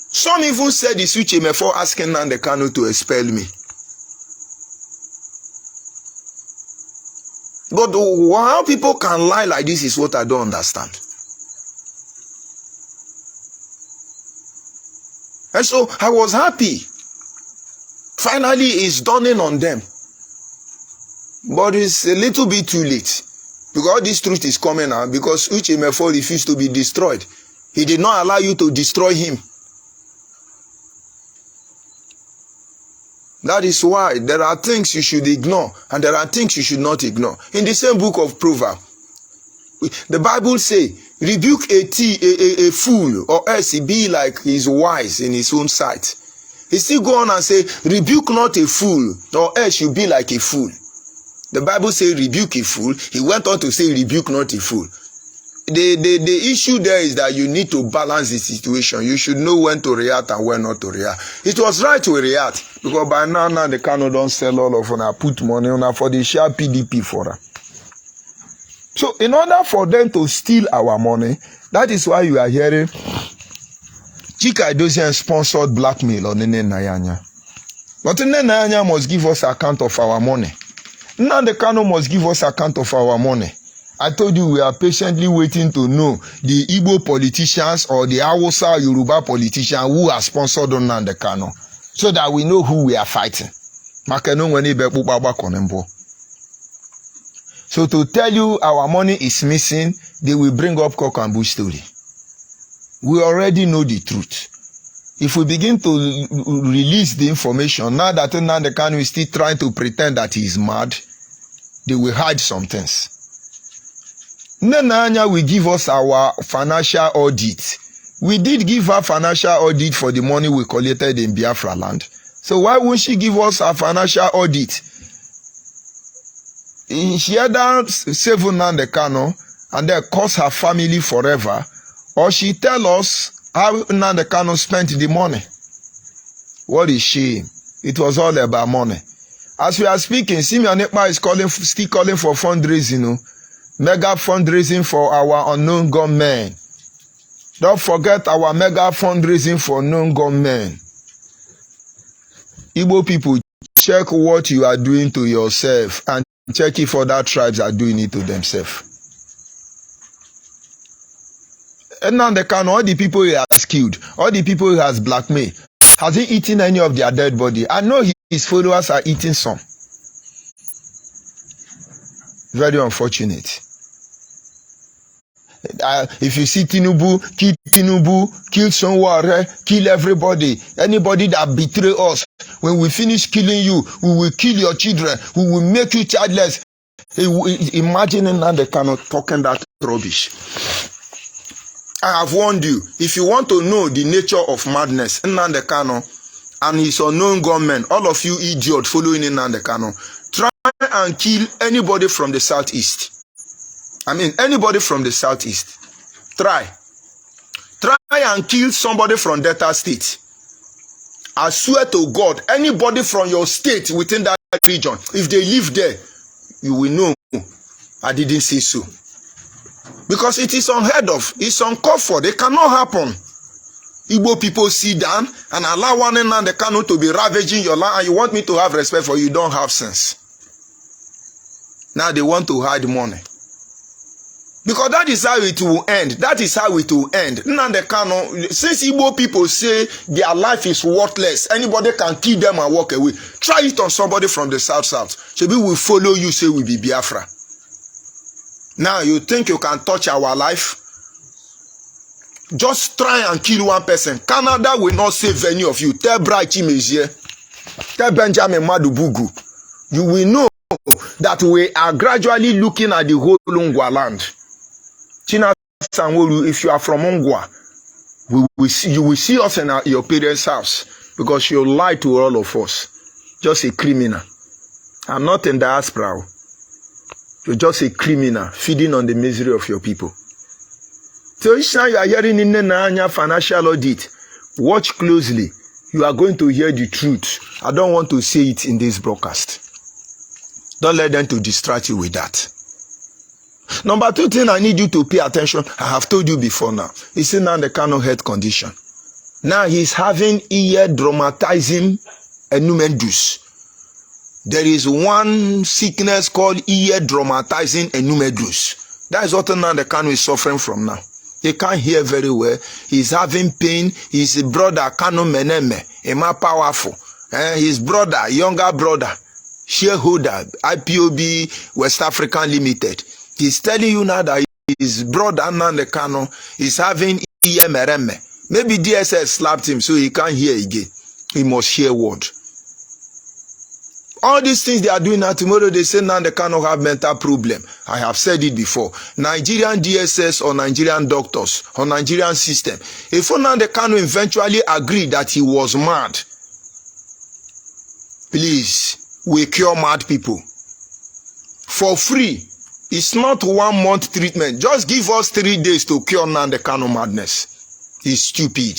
Some even said it's Uche asking Nnamdi Kanu to expel me. But how people can lie like this is what I don't understand. And so I was happy. Finally, it's dawning on them. But it's a little bit too late. Because this truth is coming out. Because Uche refused to be destroyed. He did not allow you to destroy him. That is why there are things you should ignore and there are things you should not ignore. In the same book of Proverbs, the Bible says, rebuke a fool, or else he be like he is wise in his own sight. He still go on and say, rebuke not a fool, or else you be like a fool. The Bible says, rebuke a fool. He went on to say, rebuke not a fool. The issue there is that you need to balance the situation. You should know when to react and when not to react. It was right to react because by now the Kanu don't sell all of them, put money on for the share PDP for her. So in order for them to steal our money, that is why you are hearing Chika Edozian sponsored blackmail on Nene Nayanya. But Nene Nayanya must give us account of our money. Now the Kanu must give us account of our money. I told you we are patiently waiting to know the Igbo politicians or the Hausa Yoruba politicians who are sponsored on Nnamdi Kanu, so that we know who we are fighting. So to tell you our money is missing, they will bring up cock and bull story. We already know the truth. If we begin to release the information, now that Nnamdi Kanu is still trying to pretend that he is mad, they will hide some things. Nana will give us our financial audit. We did give her financial audit for the money we collected in Biafra land. So why won't she give us a financial audit? She either save Nnamdi Kanu and then cost her family forever, or she tell us how Nnamdi Kanu spent the money. What a shame. It was all about money. As we are speaking, Simeon Ekpa is still calling for fundraising, mega fundraising for our unknown gunmen. Don't forget our mega fundraising for unknown gunmen. Igbo people, check what you are doing to yourself and check if other tribes are doing it to themselves. And now all the people he has killed, all the people he has blackmailed, has he eaten any of their dead body? I know his followers are eating some. Very unfortunate. If you see Tinubu, kill someone, kill everybody. Anybody that betray us, when we finish killing you, we will kill your children. We will make you childless. Imagine Nnamdi Kanu talking that rubbish. I have warned you. If you want to know the nature of madness, Nnamdi Kanu and his unknown gunmen, all of you idiots following Nnamdi Kanu, try and kill anybody from the southeast. Anybody from the southeast. Try and kill somebody from Delta State. I swear to God, anybody from your state within that region, if they live there, you will know I didn't say so. Because it is unheard of. It's uncalled for. It cannot happen. Igbo people sit down and allow one Nnamdi Kanu to be ravaging your land, and you want me to have respect for you. You don't have sense. Now they want to hide money. Because that is how it will end. That is how it will end. Nnamdi Kanu, since Igbo people say their life is worthless, anybody can kill them and walk away. Try it on somebody from the south. Shebi will follow you, say we be Biafra. Now you think you can touch our life? Just try and kill one person. Canada will not save any of you. Tell Bright Chimezie. Tell Benjamin Madubugu. You will know that we are gradually looking at the whole Ungwa land. China Sanworu, if you are from Ungwa, you will see us in your parents' house because you lied to all of us. Just a criminal. I'm not in diaspora. You're just a criminal feeding on the misery of your people. So each time you are hearing in the financial audit, watch closely. You are going to hear the truth. I don't want to say it in this broadcast. Don't let them to distract you with that. Number 2 thing I need you to pay attention. I have told you before now. He's in the kind of health condition. Now he's having ear traumatizing enumetus. There is one sickness called ear traumatizing enumetus. That is what the Kanu is suffering from now. He can't hear very well. He's having pain. His brother Kanu Meneme, a more powerful. His brother, younger brother, shareholder, IPOB West African Limited. He's telling you now that his brother Nande Kanu is having ear mereme. Maybe DSS slapped him so he can't hear again. He must hear word. All these things they are doing now, tomorrow they say now they cannot have mental problem. I have said it before. Nigerian DSS or Nigerian doctors or Nigerian system. If now they can eventually agree that he was mad, please, we cure mad people. For free. It's not 1 month treatment. Just give us 3 days to cure Nnamdi Kanu madness. He's stupid.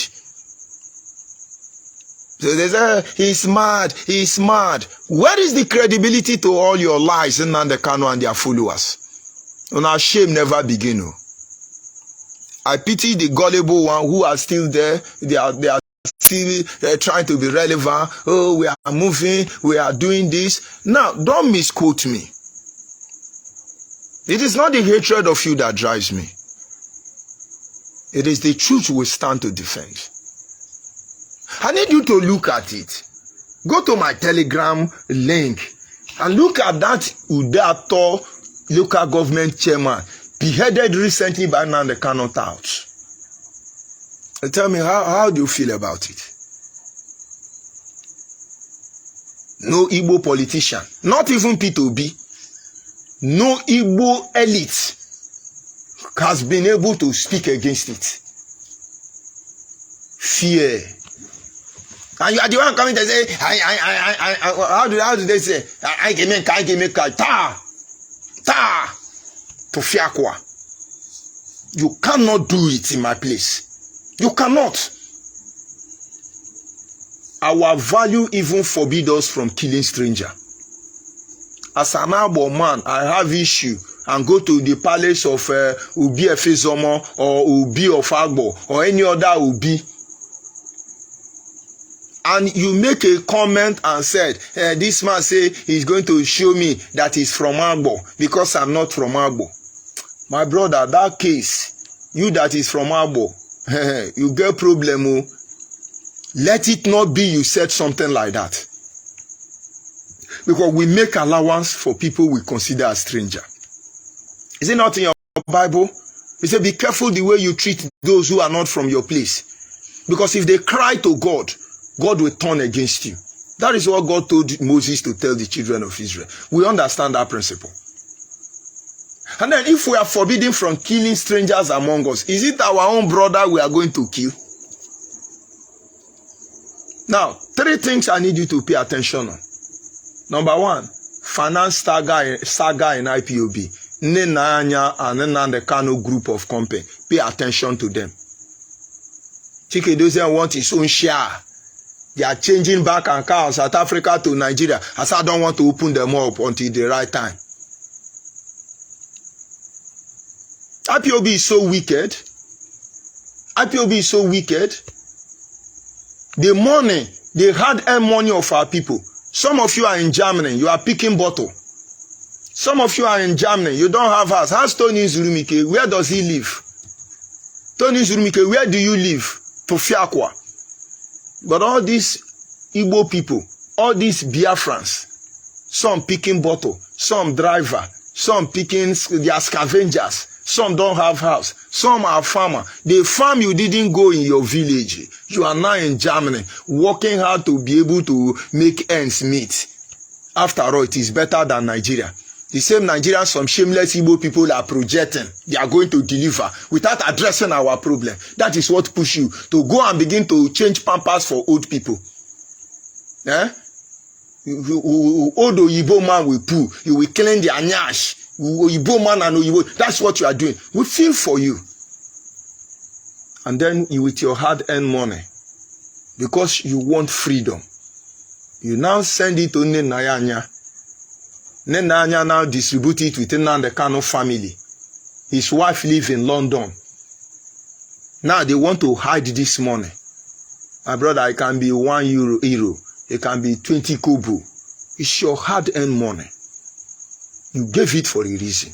So they say, he's mad, he's mad. Where is the credibility to all your lies in Nnamdi Kanu and their followers? And our shame never begin. I pity the gullible one who are still there. They are still trying to be relevant. Oh, we are moving, we are doing this. Now, don't misquote me. It is not the hatred of you that drives me. It is the truth we stand to defend. I need you to look at it. Go to my Telegram link and look at that Udato local government chairman beheaded recently by Nnamdi Kanu tout. And tell me, how do you feel about it? No Igbo politician, not even P2B, no Igbo elite has been able to speak against it. Fear. And you are the one coming to say, how do they say? I can make ta to fiakwa. You cannot do it in my place. You cannot. Our value even forbid us from killing stranger. As an Agbo man, I have issue and go to the palace of Ubi Efezomo or Ubi of Agbo or any other Ubi. And you make a comment and said, this man say he's going to show me that he's from Agbo because I'm not from Agbo. My brother, that case, you that is from Agbo, you get problem. Let it not be you said something like that. Because we make allowance for people we consider a stranger. Is it not in your Bible? It said, be careful the way you treat those who are not from your place. Because if they cry to God, God will turn against you. That is what God told Moses to tell the children of Israel. We understand that principle. And then if we are forbidden from killing strangers among us, is it our own brother we are going to kill? Now, 3 things I need you to pay attention on. Number 1, finance saga in IPOB. Nenanya and Nnamdi Kanu group of company. Pay attention to them. Chike doesn't want his own share. They are changing back and car South Africa to Nigeria. As I don't want to open them up until the right time. IPOB is so wicked. IPOB is so wicked. The money, they hard-earned money of our people. Some of you are in Germany, you are picking bottle. Some of you are in Germany, you don't have house. How's Tony Zurumike? Where does he live? Tony Zurumike, where do you live? To Fiakwa. But all these Igbo people, all these Biafrans, some picking bottle, some driver, Some pickings, they are scavengers. Some don't have house. Some are farmer. The farm you didn't go in your village. You are now in Germany, working hard to be able to make ends meet. After all, it is better than Nigeria. The same Nigeria, some shameless Igbo people are projecting. They are going to deliver without addressing our problem. That is what push you to go and begin to change pampers for old people. Eh? Old ONYIBE man will poo. You will clean the anyash. ONYIBE man and ONYIBE. That's what you are doing. We feel for you. And then you with your hard-earned money, because you want freedom, you now send it to Nenayanya. Nenayanya now distribute it within the Kano family. His wife lives in London. Now they want to hide this money. My brother, it can be €1. It can be 20 kobo. It's your hard-earned money. You gave it for a reason.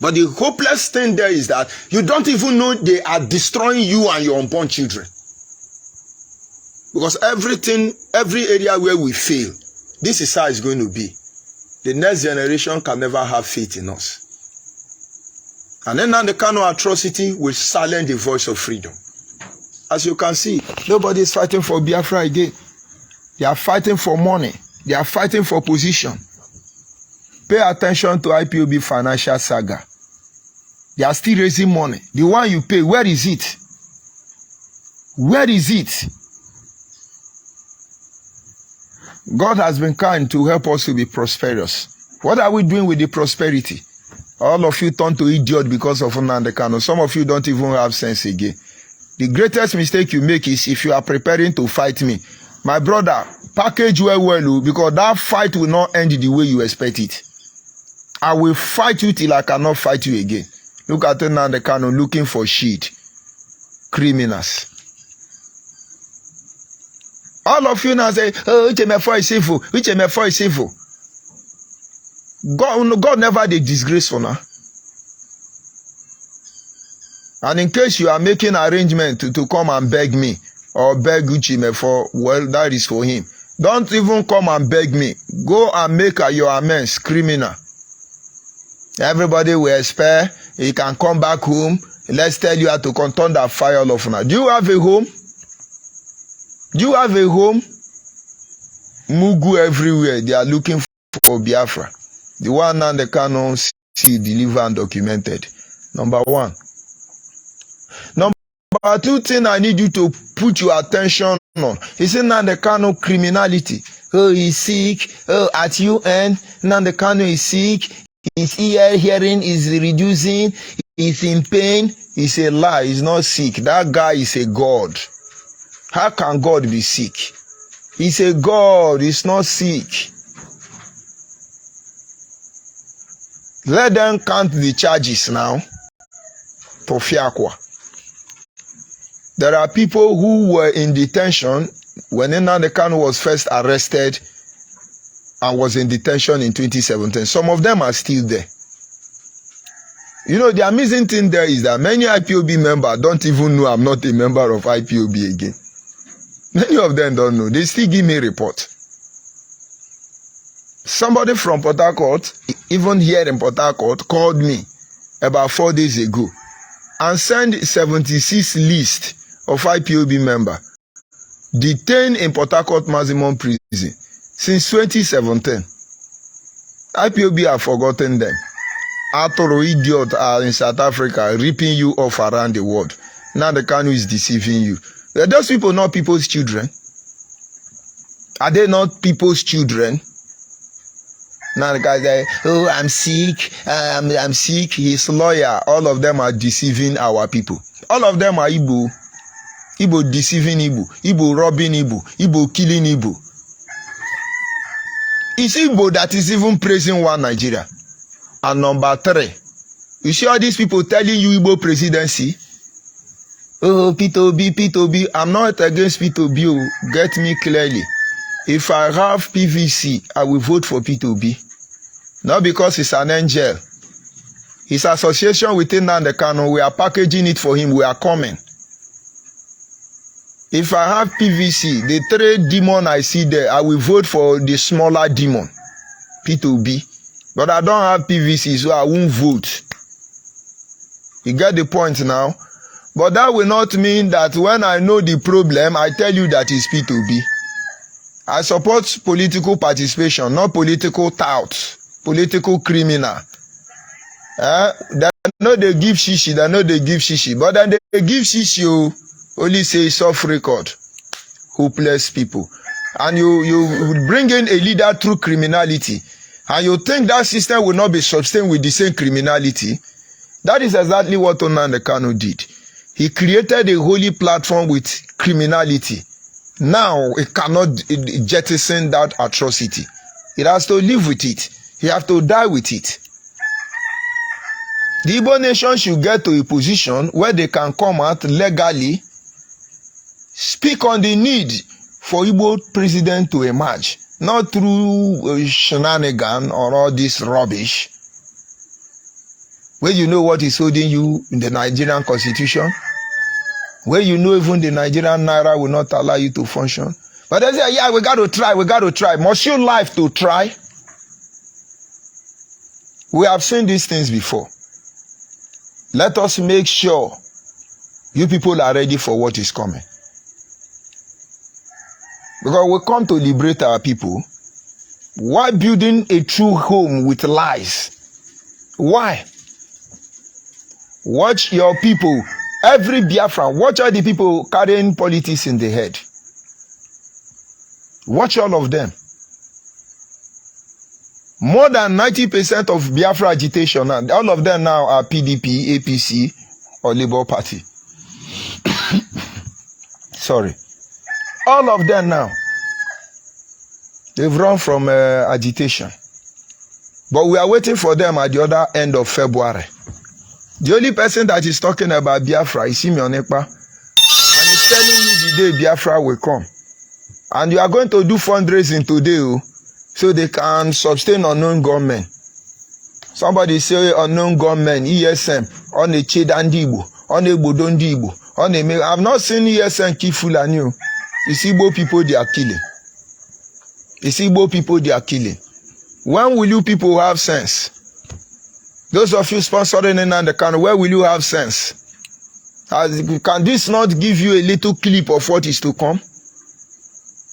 But the hopeless thing there is that you don't even know they are destroying you and your unborn children. Because every area where we fail, this is how it's going to be. The next generation can never have faith in us. And then the kind of atrocity will silence the voice of freedom. As you can see, nobody is fighting for Biafra again. They are fighting for money. They are fighting for position. Pay attention to IPOB financial saga. They are still raising money. The one you pay, where is it? Where is it? God has been kind to help us to be prosperous. What are we doing with the prosperity? All of you turn to idiot because of Nnamdi Kanu. Some of you don't even have sense again. The greatest mistake you make is if you are preparing to fight me. My brother, package well, because that fight will not end the way you expect it. I will fight you till I cannot fight you again. Look at Nnamdi Kanu looking for shit. Criminals. All of you now say, oh, HMF4 is sinful. HMF4 is sinful. God never did disgrace for now. And in case you are making arrangement to come and beg me or beg HMF4, well, that is for him. Don't even come and beg me. Go and make your amends, criminal. Everybody will spare. You can come back home. Let's tell you how to control that fire all of now. Do you have a home? Do you have a home? Mugu everywhere. They are looking for Biafra. The one now they cannot see, deliver and documented. Number one. Number two thing I need you to put your attention on. He said Nnamdi Kanu criminality. Oh, he's sick. Oh, at UN, Nnamdi Kanu is sick. His hearing is reducing. He's in pain. It's a lie. He's not sick. That guy is a god. How can God be sick? He's a God. He's not sick. Let them count the charges now. Tofiakwa. There are people who were in detention when Nnamdi Kanu was first arrested and was in detention in 2017. Some of them are still there. You know, the amazing thing there is that many IPOB members don't even know I'm not a member of IPOB again. Many of them don't know. They still give me a report. Somebody from Port Harcourt, even here in Port Harcourt, called me about 4 days ago and sent 76 list of IPOB members detained in Port Harcourt maximum prison since 2017. IPOB have forgotten them. Atoro idiot are in South Africa ripping you off around the world. Now the Kanu is deceiving you. Are those people not people's children? Are they not people's children? Now the guy say, oh, I'm sick, I'm sick. His lawyer, all of them are deceiving our people. All of them are Igbo. Igbo deceiving Igbo. Igbo robbing Igbo. Igbo killing Igbo. It's Igbo that is even praising one Nigeria. And number 3, you see all these people telling you Igbo presidency? Oh, P2B. I'm not against P2B. Get me clearly. If I have PVC, I will vote for P2B. Not because he's an angel. His association with Nnamdi Kanu, we are packaging it for him. We are coming. If I have PVC, the 3 demon I see there, I will vote for the smaller demon, P2B. But I don't have PVC, so I won't vote. You get the point now? But that will not mean that when I know the problem, I tell you that it's P2B. I support political participation, not political tout, political criminal. They know they give shishi, they know they give shishi. But then they give shishi, you only say soft record. Hopeless people. And you bring in a leader through criminality. And you think that system will not be sustained with the same criminality. That is exactly what Nnamdi Kanu did. He created a holy platform with criminality. Now, it cannot jettison that atrocity. It has to live with it. He has to die with it. The Igbo nation should get to a position where they can come out legally, speak on the need for Igbo president to emerge, not through shenanigan or all this rubbish. Where you know what is holding you in the Nigerian constitution, where you know even the Nigerian naira will not allow you to function. But they say, yeah, we got to try. Must you live to try? We have seen these things before. Let us make sure you people are ready for what is coming. Because we come to liberate our people. Why building a true home with lies? Why? Watch your people. Every Biafran, watch all the people carrying politics in the head. Watch all of them. More than 90% of Biafra agitation, all of them now are PDP, APC, or Labour Party. Sorry. All of them now. They've run from agitation. But we are waiting for them at the other end of February. The only person that is talking about Biafra is Simeon Ekpa. And he's telling you the day Biafra will come. And you are going to do fundraising today, so they can sustain unknown gunmen. Somebody say unknown gunmen, ESM, on a Chedandibo, on a Bodondibo, on a... I've not seen ESM kill Fulani. It's Igbo people they are killing. It's Igbo people they are killing. When will you people have sense? Those of you sponsoring Nnamdi Kanu, where will you have sense? Can this not give you a little clip of what is to come?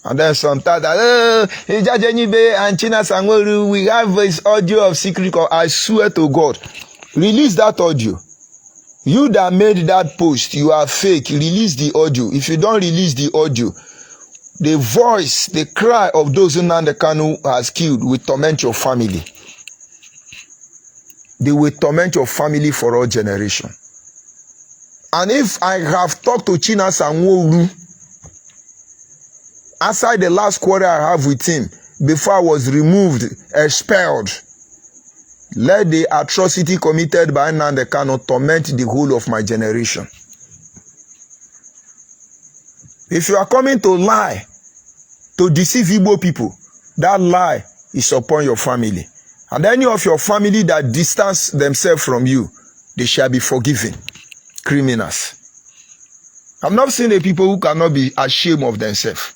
And then sometimes, ONYIBE and China Sangweru, we have this audio of secret call. I swear to God, release that audio. You that made that post, you are fake. Release the audio. If you don't release the audio, the voice, the cry of those Nnamdi Kanu has killed will torment your family. They will torment your family for all generations. And if I have talked to China Sangweru, aside the last quarrel I have with him, before I was removed, expelled, let the atrocity committed by Nnamdi Kanu torment the whole of my generation. If you are coming to lie, to deceive Igbo people, that lie is upon your family. And any of your family that distance themselves from you, they shall be forgiven. Criminals. I've not seen a people who cannot be ashamed of themselves.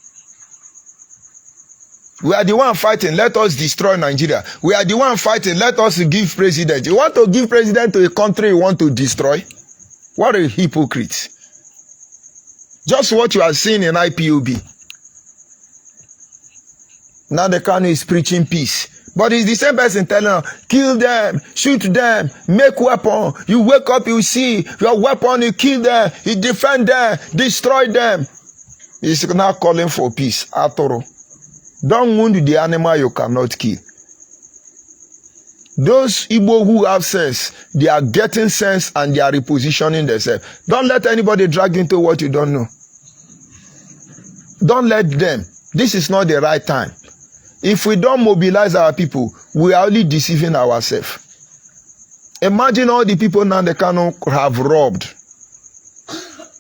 We are the one fighting, let us destroy Nigeria. We are the one fighting, let us give president. You want to give president to a country you want to destroy? What a hypocrite. Just what you are seeing in IPOB. Now the Kanu is preaching peace. But it's the same person telling them, kill them, shoot them, make weapon. You wake up, you see your weapon, you kill them, you defend them, destroy them. He's now calling for peace. Atoro. Don't wound the animal you cannot kill. Those Igbo who have sense, they are getting sense and they are repositioning themselves. Don't let anybody drag into what you don't know. Don't let them. This is not the right time. If we don't mobilize our people, we are only deceiving ourselves. Imagine all the people Nnamdi Kanu have robbed.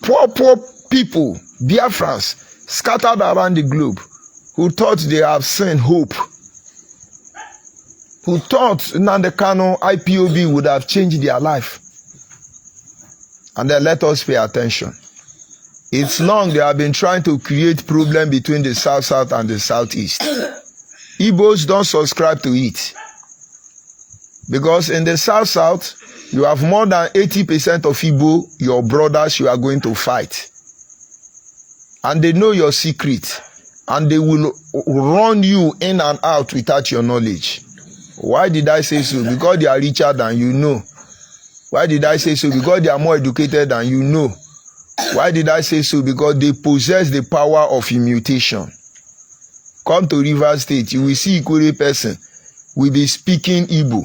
Poor people, Biafrans, scattered around the globe, who thought they have seen hope. Who thought Nnamdi Kanu, IPOB would have changed their life. And then let us pay attention. It's long they have been trying to create problem between the South-South and the Southeast. Igbos don't subscribe to it. Because in the South, you have more than 80% of Igbo, your brothers, you are going to fight. And they know your secret. And they will run you in and out without your knowledge. Why did I say so? Because they are richer than you know. Why did I say so? Because they are more educated than you know. Why did I say so? Because they possess the power of immutation. Come to Rivers State, you will see Ikore person will be speaking Igbo.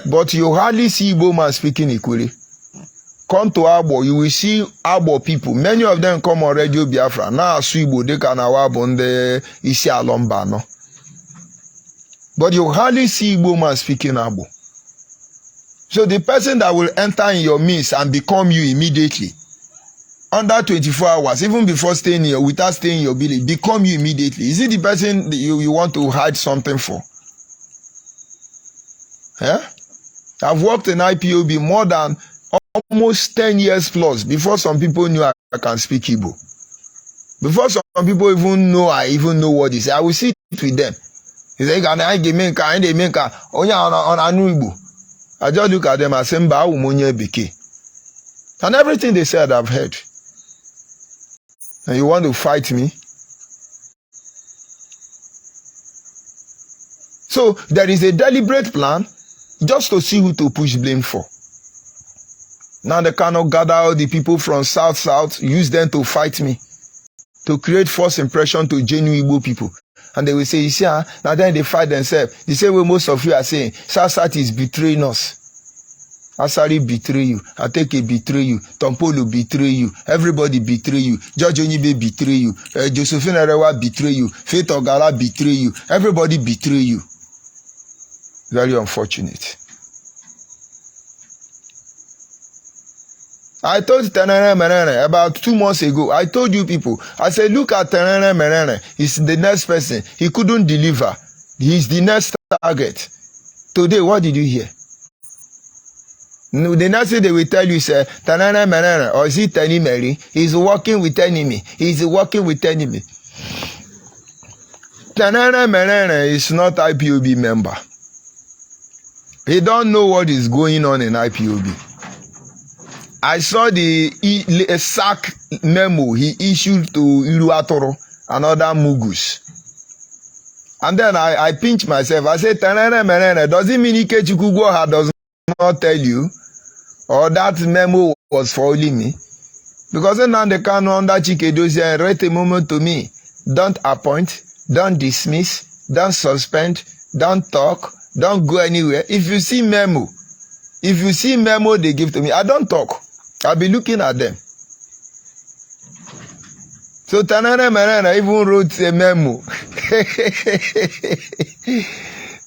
But you hardly see Igbo man speaking Ikore. Come to Abo, you will see Abo people. Many of them come on Radio Biafra. Now Igbo, they can Abo the Isi Alomba, no. But you hardly see Igbo man speaking Abo. So the person that will enter in your midst and become you immediately, under 24 hours, even before staying here, without staying in your village, become you immediately. Is it the person that you want to hide something for? Yeah? I've worked in IPOB more than almost 10 years plus before some people knew I can speak Igbo. Before some people even know I even know what it is. I will sit with them. He say, I just look at them and say, ONYIBE. And everything they said, I've heard. And you want to fight me? So there is a deliberate plan just to see who to push blame for. Now they cannot gather all the people from South, use them to fight me, to create false impression to genuine Igbo people. And they will say, you see, now then they fight themselves. The same way most of you are saying, South is betraying us. Asari betray you, Ateke betray you, Tompolo betray you, everybody betray you, George ONYIBE betray you, Josephine Erewa betray you, Faith Ogala betray you, everybody betray you. Very unfortunate. I told Tenere Merere about 2 months ago. I told you people, I said, look at Tenere Merere. He's the next person. He couldn't deliver. He's the next target. Today, what did you hear? No, the next thing they will tell you, say, Tenere Merere, or is it Teni Mary? He's working with enemy. He's working with enemy. Tenere Merere is not IPOB member. He don't know what is going on in IPOB. I saw the sack memo he issued to Iruatoro and other Mugus. And then I pinched myself. I said, Tenere Merere, does it mean Ike Chukwugoha does not tell you? Or that memo was for only me? Because now they can under Chikedozie write a memo to me. Don't appoint, don't dismiss, don't suspend, don't talk, don't go anywhere. If you see memo they give to me, I don't talk. I'll be looking at them. So Tenere Merere even wrote a memo.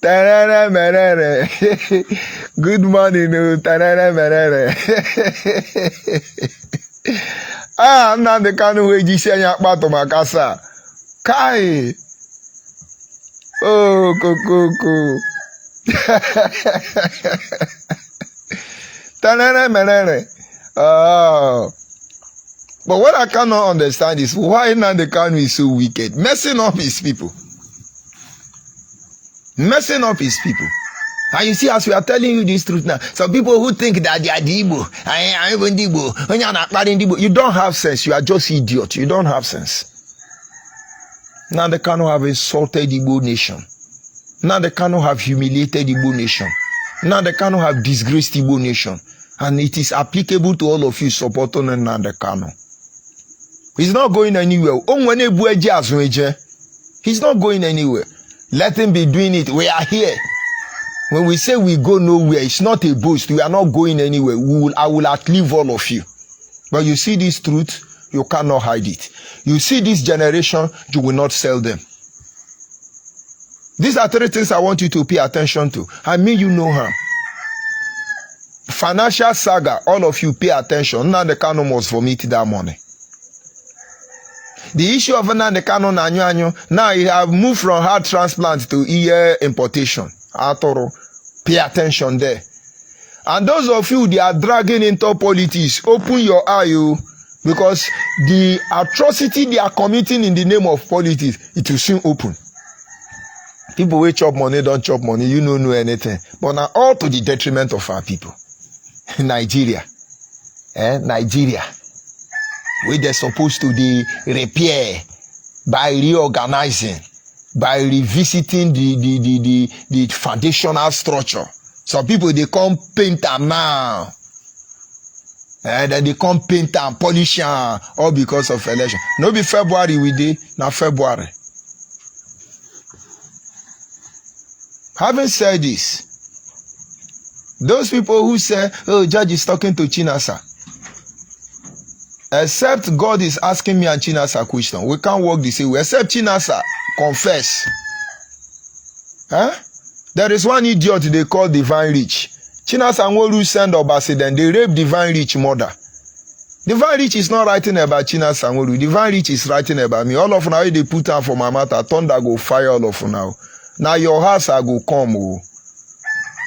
Tenere Merere. Good morning, Tenere Merere. I'm not the kind of way you say you're part of my casa. Kai. Oh, Coco. Tenere Merere. But what I cannot understand is why Nnamdi Kanu is so wicked, messing up his people. Messing up his people. And you see, as we are telling you this truth now, some people who think that they are the Igbo, I even the Igbo, when you are not marrying the Igbo, you don't have sense. You are just idiot. You don't have sense. Nnamdi Kanu have insulted the Igbo nation. Nnamdi Kanu have humiliated the Igbo nation. Nnamdi Kanu have disgraced the Igbo nation. And it is applicable to all of you supporting Nnamdi Kanu. He's not going anywhere. He's not going anywhere. Let him be doing it. We are here. When we say we go nowhere, it's not a boast. We are not going anywhere. I will outlive all of you. But you see this truth, you cannot hide it. You see this generation, you will not sell them. These are 3 things I want you to pay attention to. I mean, you know her. Financial saga, all of you pay attention. Nnamdi Kanu must vomit that money. The issue of Nnamdi Kanu now he have moved from heart transplant to ear importation. Pay attention there. And those of you they are dragging into politics, open your eye, because the atrocity they are committing in the name of politics, it will soon open. People who chop money don't chop money, you don't know anything. But now all to the detriment of our people. Nigeria. Nigeria. We they're supposed to repair by reorganizing, by revisiting the foundational structure. Some people they come paint them now. And then they come paint and polish them all because of election. No be February we did, now February. Having said this, those people who say, oh, Judge is talking to Chinasa, except God is asking me and Chinasa question, we can't work the same way. Except Chinasa confess. There is one idiot they call Divine Rich. Chinasa Nworu send Obaseden, they rape Divine Rich mother. Divine Rich is not writing about Chinasa Nworu. Divine Rich is writing about me. All of now they put down for my matter, thunder go fire all of now. Now your house I go come. Oh.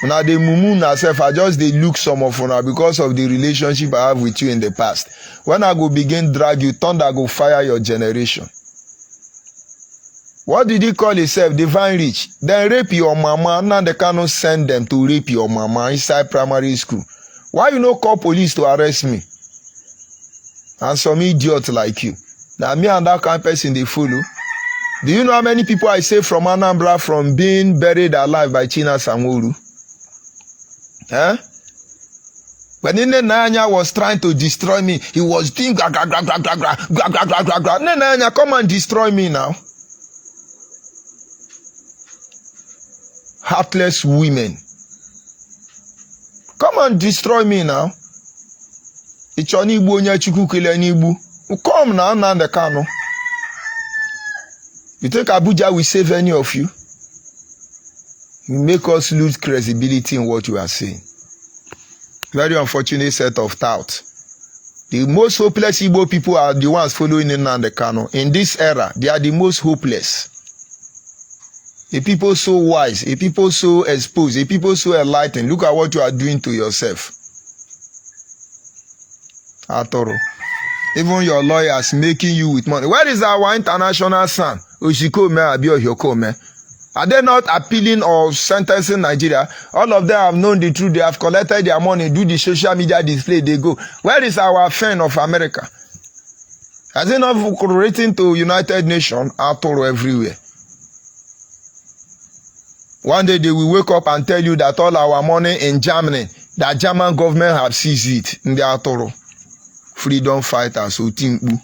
Now the mumu myself, I just they look some of now because of the relationship I have with you in the past. When I go begin drag you, thunder go fire your generation. What did he call himself? Divine Rich. Then rape your mama. Now they cannot send them to rape your mama inside primary school. Why you no call police to arrest me? And some idiot like you. Now me and that kind of person they follow. Do you know how many people I saved from Anambra from being buried alive by Chinasa Nworu? When Nanya was trying to destroy me, he was doing Nanya, come and destroy me now. Heartless women. Come and destroy me now. Come now, Nanda Kano. You think Abuja will save any of you? You make us lose credibility in what you are saying. Very unfortunate set of thoughts. The most hopeless Igbo people are the ones following Nnamdi Kanu. In this era, they are the most hopeless. A people so wise, a people so exposed, a people so enlightened. Look at what you are doing to yourself. Atoro. Even your lawyers making you with money. Where is our international son? Oshikome Abio Hyokome. Are they not appealing or sentencing Nigeria? All of them have known the truth. They have collected their money, do the social media display, they go. Where is our friend of America? Has it not correlating to United Nations? Atoro everywhere. One day they will wake up and tell you that all our money in Germany, that German government have seized it in the Atoro. Freedom fighters, Otimbu.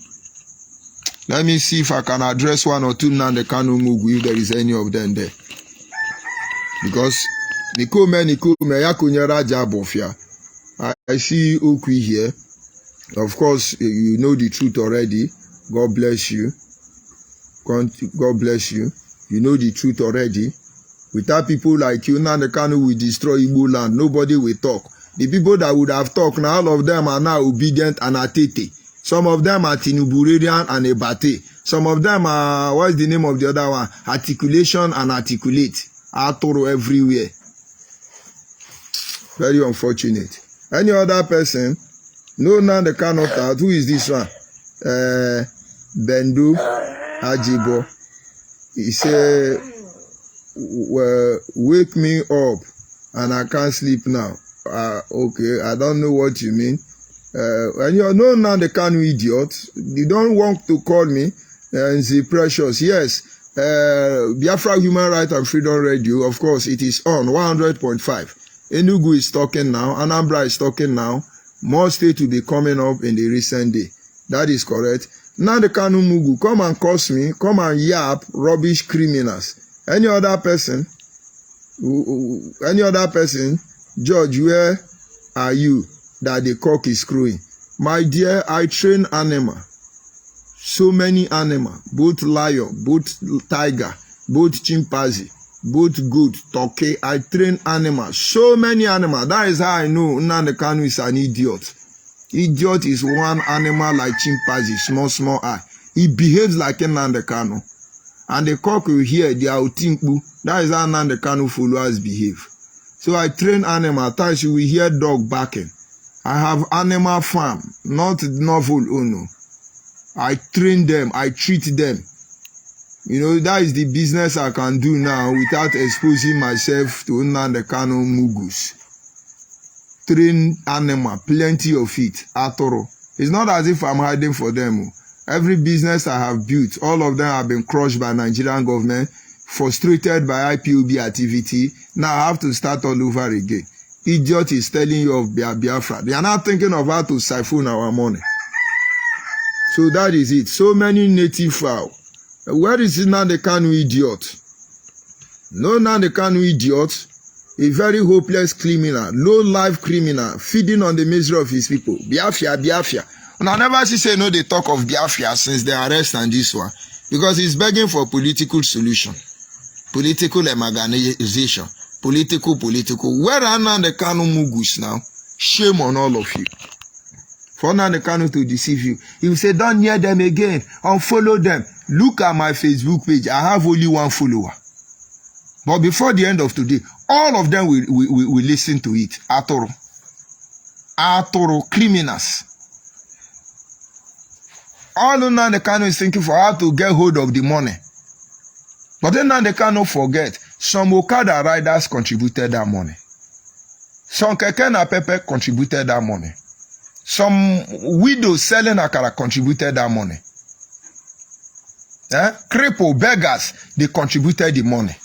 Let me see if I can address one or two Nnamdi Kanu Mugu if there is any of them there. Because Nikome Yakunyera Jabofia. I see Okwi here. Of course, you know the truth already. God bless you. God bless you. You know the truth already. Without people like you, Nnamdi Kanu will destroy Igbo land. Nobody will talk. The people that would have talked, now all of them are now obedient and atete. Some of them are Tinuburarian and Ebate. Some of them are, what's the name of the other one? Articulation and articulate. Atoro everywhere. Very unfortunate. Any other person? No, Nnamdi Kanu thought. Who is this one? Bendo Ajibo. He said, wake me up and I can't sleep now. Okay, I don't know what you mean. And you know now the Kanu idiot. You don't want to call me and say precious. Yes, Biafra Human Rights and Freedom Radio, of course, it is on 100.5. Enugu is talking now. Anambra is talking now. More states will be coming up in the recent day. That is correct. Now the Kanu Mugu, come and curse me. Come and yap rubbish criminals. Any other person? George, where are you that the cock is crowing? My dear, I train animal. So many animal. Both lion, both tiger, both chimpanzee, both goat, turkey. I train animals. So many animals. That is how I know Nnamdi Kanu is an idiot. Idiot is one animal like chimpanzee, small eye. He behaves like a Nnamdi Kanu. And the cock will hear the outimpu. That is how Nnamdi Kanu followers behave. So I train animal. At times you will hear dog barking. I have animal farm, not novel owner. I train them. I treat them. You know, that is the business I can do now without exposing myself to Nnamdi Kanu mugus. Train animal, plenty of it, atoro. It's not as if I'm hiding for them. Every business I have built, all of them have been crushed by Nigerian government, frustrated by IPOB activity. Now I have to start all over again. Idiot is telling you of Biafra. They are not thinking of how to siphon our money. So that is it. So many native fowl. Where is Nnamdi Kanu idiot? No Nnamdi Kanu idiot. A very hopeless criminal, low-life criminal, feeding on the misery of his people. Biafra, Biafra. And I never see say no they talk of Biafra since the arrest and this one. Because he's begging for political solution. Political amalgamation. Political. Where are Nnamdi Kanu mugus now? Shame on all of you. For Nnamdi Kanu to deceive you. He will say, don't near them again. Unfollow them. Look at my Facebook page. I have only one follower. But before the end of today, all of them will listen to it. Atoro, criminals. All Nnamdi Kanu is thinking for how to get hold of the money. But then Nnamdi Kanu forget, some Okada riders contributed that money. Some Keke Napepe contributed that money. Some widows selling akara contributed that money. Cripple beggars, they contributed the money.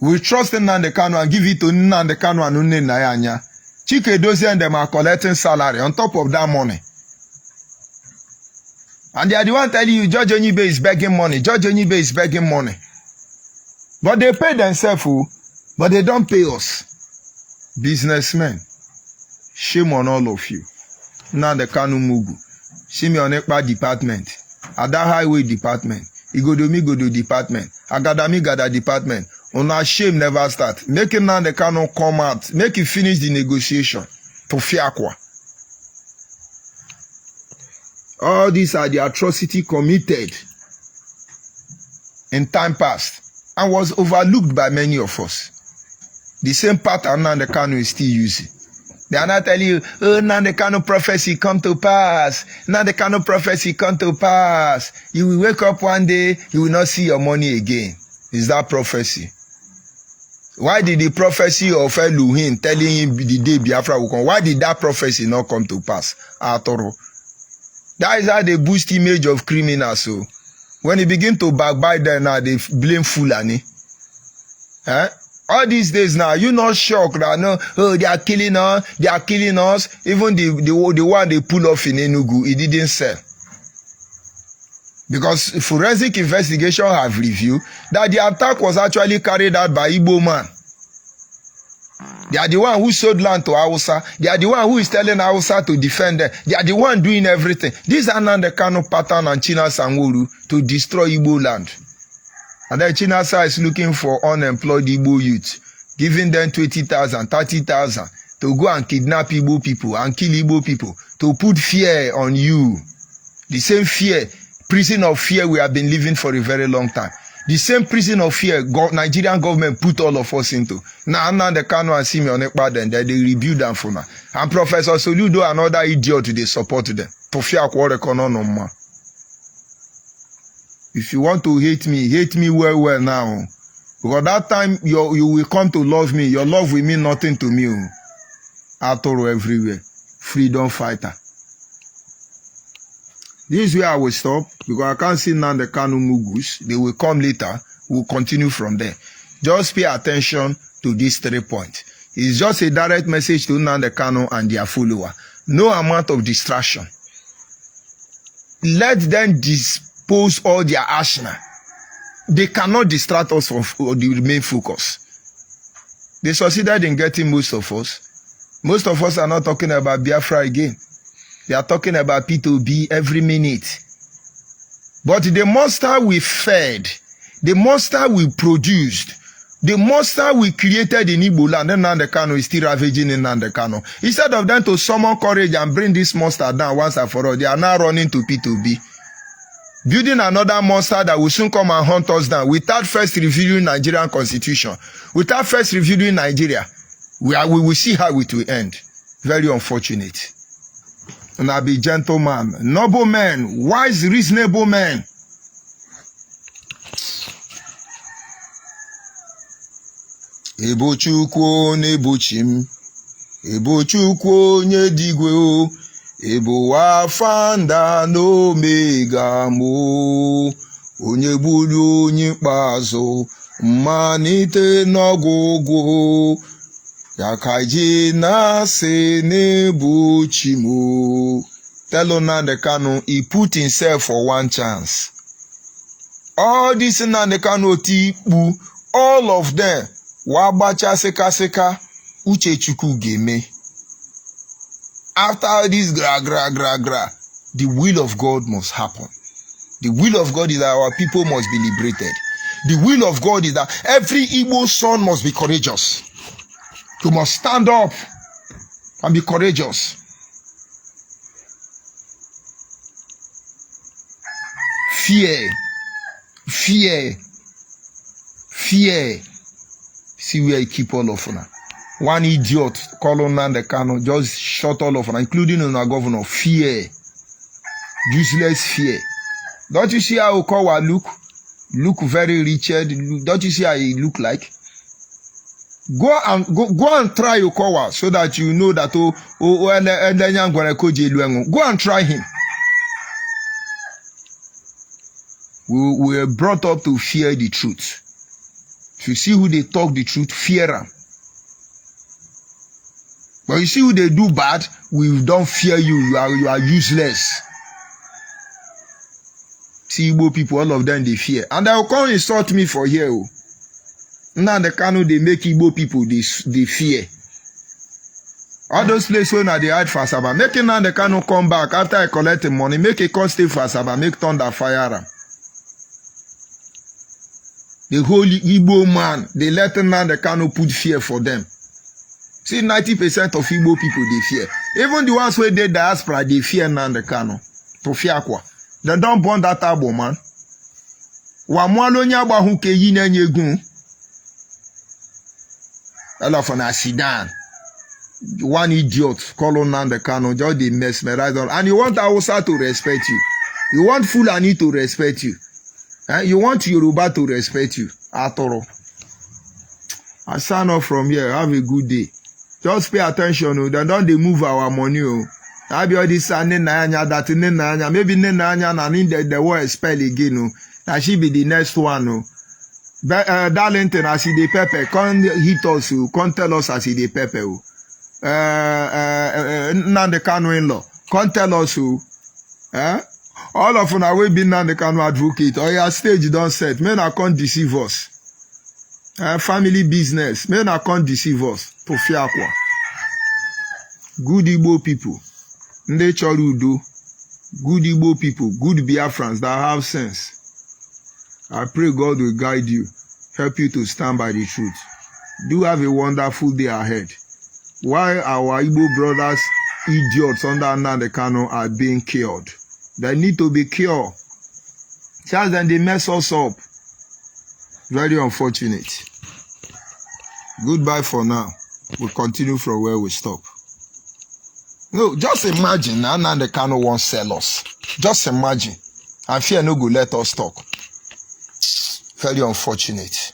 We trust in Nnamdi Kanu and give it to Nnamdi Kanu and Nne Nayanya. Chike Dozie and them are collecting salary on top of that money. And they are the one telling you, Judge ONYIBE is begging money. Judge ONYIBE is begging money. But they pay themselves, but they don't pay us. Businessmen. Shame on all of you. Nnamdi Kanu Mugu. Simeon Ekpa department. Ada Highway department. Igodomi Godo department. Agadami Gada department. Una shame never start. Make Nnamdi Kanu come out. Make it finish the negotiation. To Fiakwa. All these are the atrocity committed in time past and was overlooked by many of us. The same pattern Nnamdi Kanu is still using. They are not telling you, oh, Nnamdi Kanu prophecy come to pass. Nnamdi Kanu prophecy come to pass. You will wake up one day, you will not see your money again. Is that prophecy? Why did the prophecy of Elohim telling him the day Biafra will come, why did that prophecy not come to pass? Atoro. That is how they boost image of criminals. So when they begin to backbite them now, they blame Fulani. All these days now, you not shocked that no, oh, they are killing us, they are killing us. Even the one they pull off in Enugu, it didn't sell. Because forensic investigation have revealed that the attack was actually carried out by Igbo man. They are the one who sold land to Hausa. They are the one who is telling Hausa to defend them. They are the one doing everything. These are Nnamdi Kanu pattern and China Sanworu to destroy Igbo land. And then Chinasa is looking for unemployed Igbo youth, giving them 20,000, 30,000 to go and kidnap Igbo people and kill Igbo people, to put fear on you. The same fear, prison of fear we have been living for a very long time. The same prison of fear Nigerian government put all of us into. Now Nnamdi Kanu and Simeon Ekpa then they rebuild them for now. And Professor Soludo, another idiot, they support them. If you want to hate me well now. Because that time you will come to love me. Your love will mean nothing to me. Atoro everywhere. Freedom fighter. This is where I will stop because I can't see Nnamdi Kanu mugus. They will come later. We'll continue from there. Just pay attention to these 3 points. It's just a direct message to Nnamdi Kanu and their follower. No amount of distraction. Let them dispose all their arsenal. They cannot distract us from the main focus. They succeeded in getting most of us. Most of us are not talking about Biafra again. They are talking about P2B every minute. But the monster we fed, the monster we produced, the monster we created in Igbo land, then Nnamdi Kanu is still ravaging in Nnamdi Kanu. Instead of them to summon courage and bring this monster down once and for all, they are now running to P2B. Building another monster that will soon come and hunt us down without first reviewing Nigerian constitution, without first reviewing Nigeria. We will see how it will end. Very unfortunate. And I'll be gentleman, noble men, wise, reasonable men. Ebo Chukwu n'ebo chim. Ebo Chukwu onye digwe o. Ebo Alpha no Omega mo. Onye gburu onye ikpeazụ. Mmalite n'ọgwụgwụ. Yakaji na se n'ebo chimo. Tell Nnamdi Kanu he put himself for one chance. All this Nnamdi Kanu tipu, all of them, wabacha seka uche Chukwu game. After this gra, the will of God must happen. The will of God is that our people must be liberated. The will of God is that every Igbo son must be courageous. You must stand up and be courageous. Fear. See where he keep all of them. One idiot calling Nnamdi Kanu just shot all of them, including our governor. Fear. Useless fear. Don't you see how Okowa look very Richard? Don't you see how he look like? Go and try Okowa so that you know that go and try him. We were brought up to fear the truth. If you see who they talk the truth, fear them. But you see who they do bad, we don't fear you. You are useless. See Igbo people, all of them they fear. And they will come insult me for here. Now the Kanu they make Igbo people they fear. All those places where they hide for Asaba. Make now the Kanu come back after I collect the money. Make a cost stay for Asaba. Make thunder fire them. The whole Igbo man, they let Nnamdi Kanu put fear for them. See, 90% of Igbo people, they fear. Even the ones who did diaspora, they fear Nnamdi Kanu. To fear quoi? They don't burn that abo, man. Wamwalo nyaba huke yine nyegun. Ela fana Sudan. One idiot calling Nnamdi Kanu, just they mesmerize on. And you want Hausa to respect you. You want Fulani to respect you. You want Yoruba to respect you. Atoro. I sign off from here. Have a good day. Just pay attention. Don't they move our money. I be all this that maybe and the word spell again. That she be the next one. Darlington as he the pepper. Come hit us. Come tell us as he the pepper. Nnamdi Kanu in law. Come tell us who. All of una we be Nnamdi Kanu advocate. Or your stage don't set. Men are can't deceive us. Family business. Men are can't deceive us. To fear kwa. Good Igbo people. Nde chorudo. Good Igbo people. Good Biafrans that have sense. I pray God will guide you. Help you to stand by the truth. Do have a wonderful day ahead. While our Igbo brothers, idiots under Nnamdi Kanu are being killed. They need to be cured. Just then they mess us up. Very unfortunate. Goodbye for now. We'll continue from where we stop. No, just imagine Nnamdi Kanu won't sell us. Just imagine. And fear no go let us talk. Very unfortunate.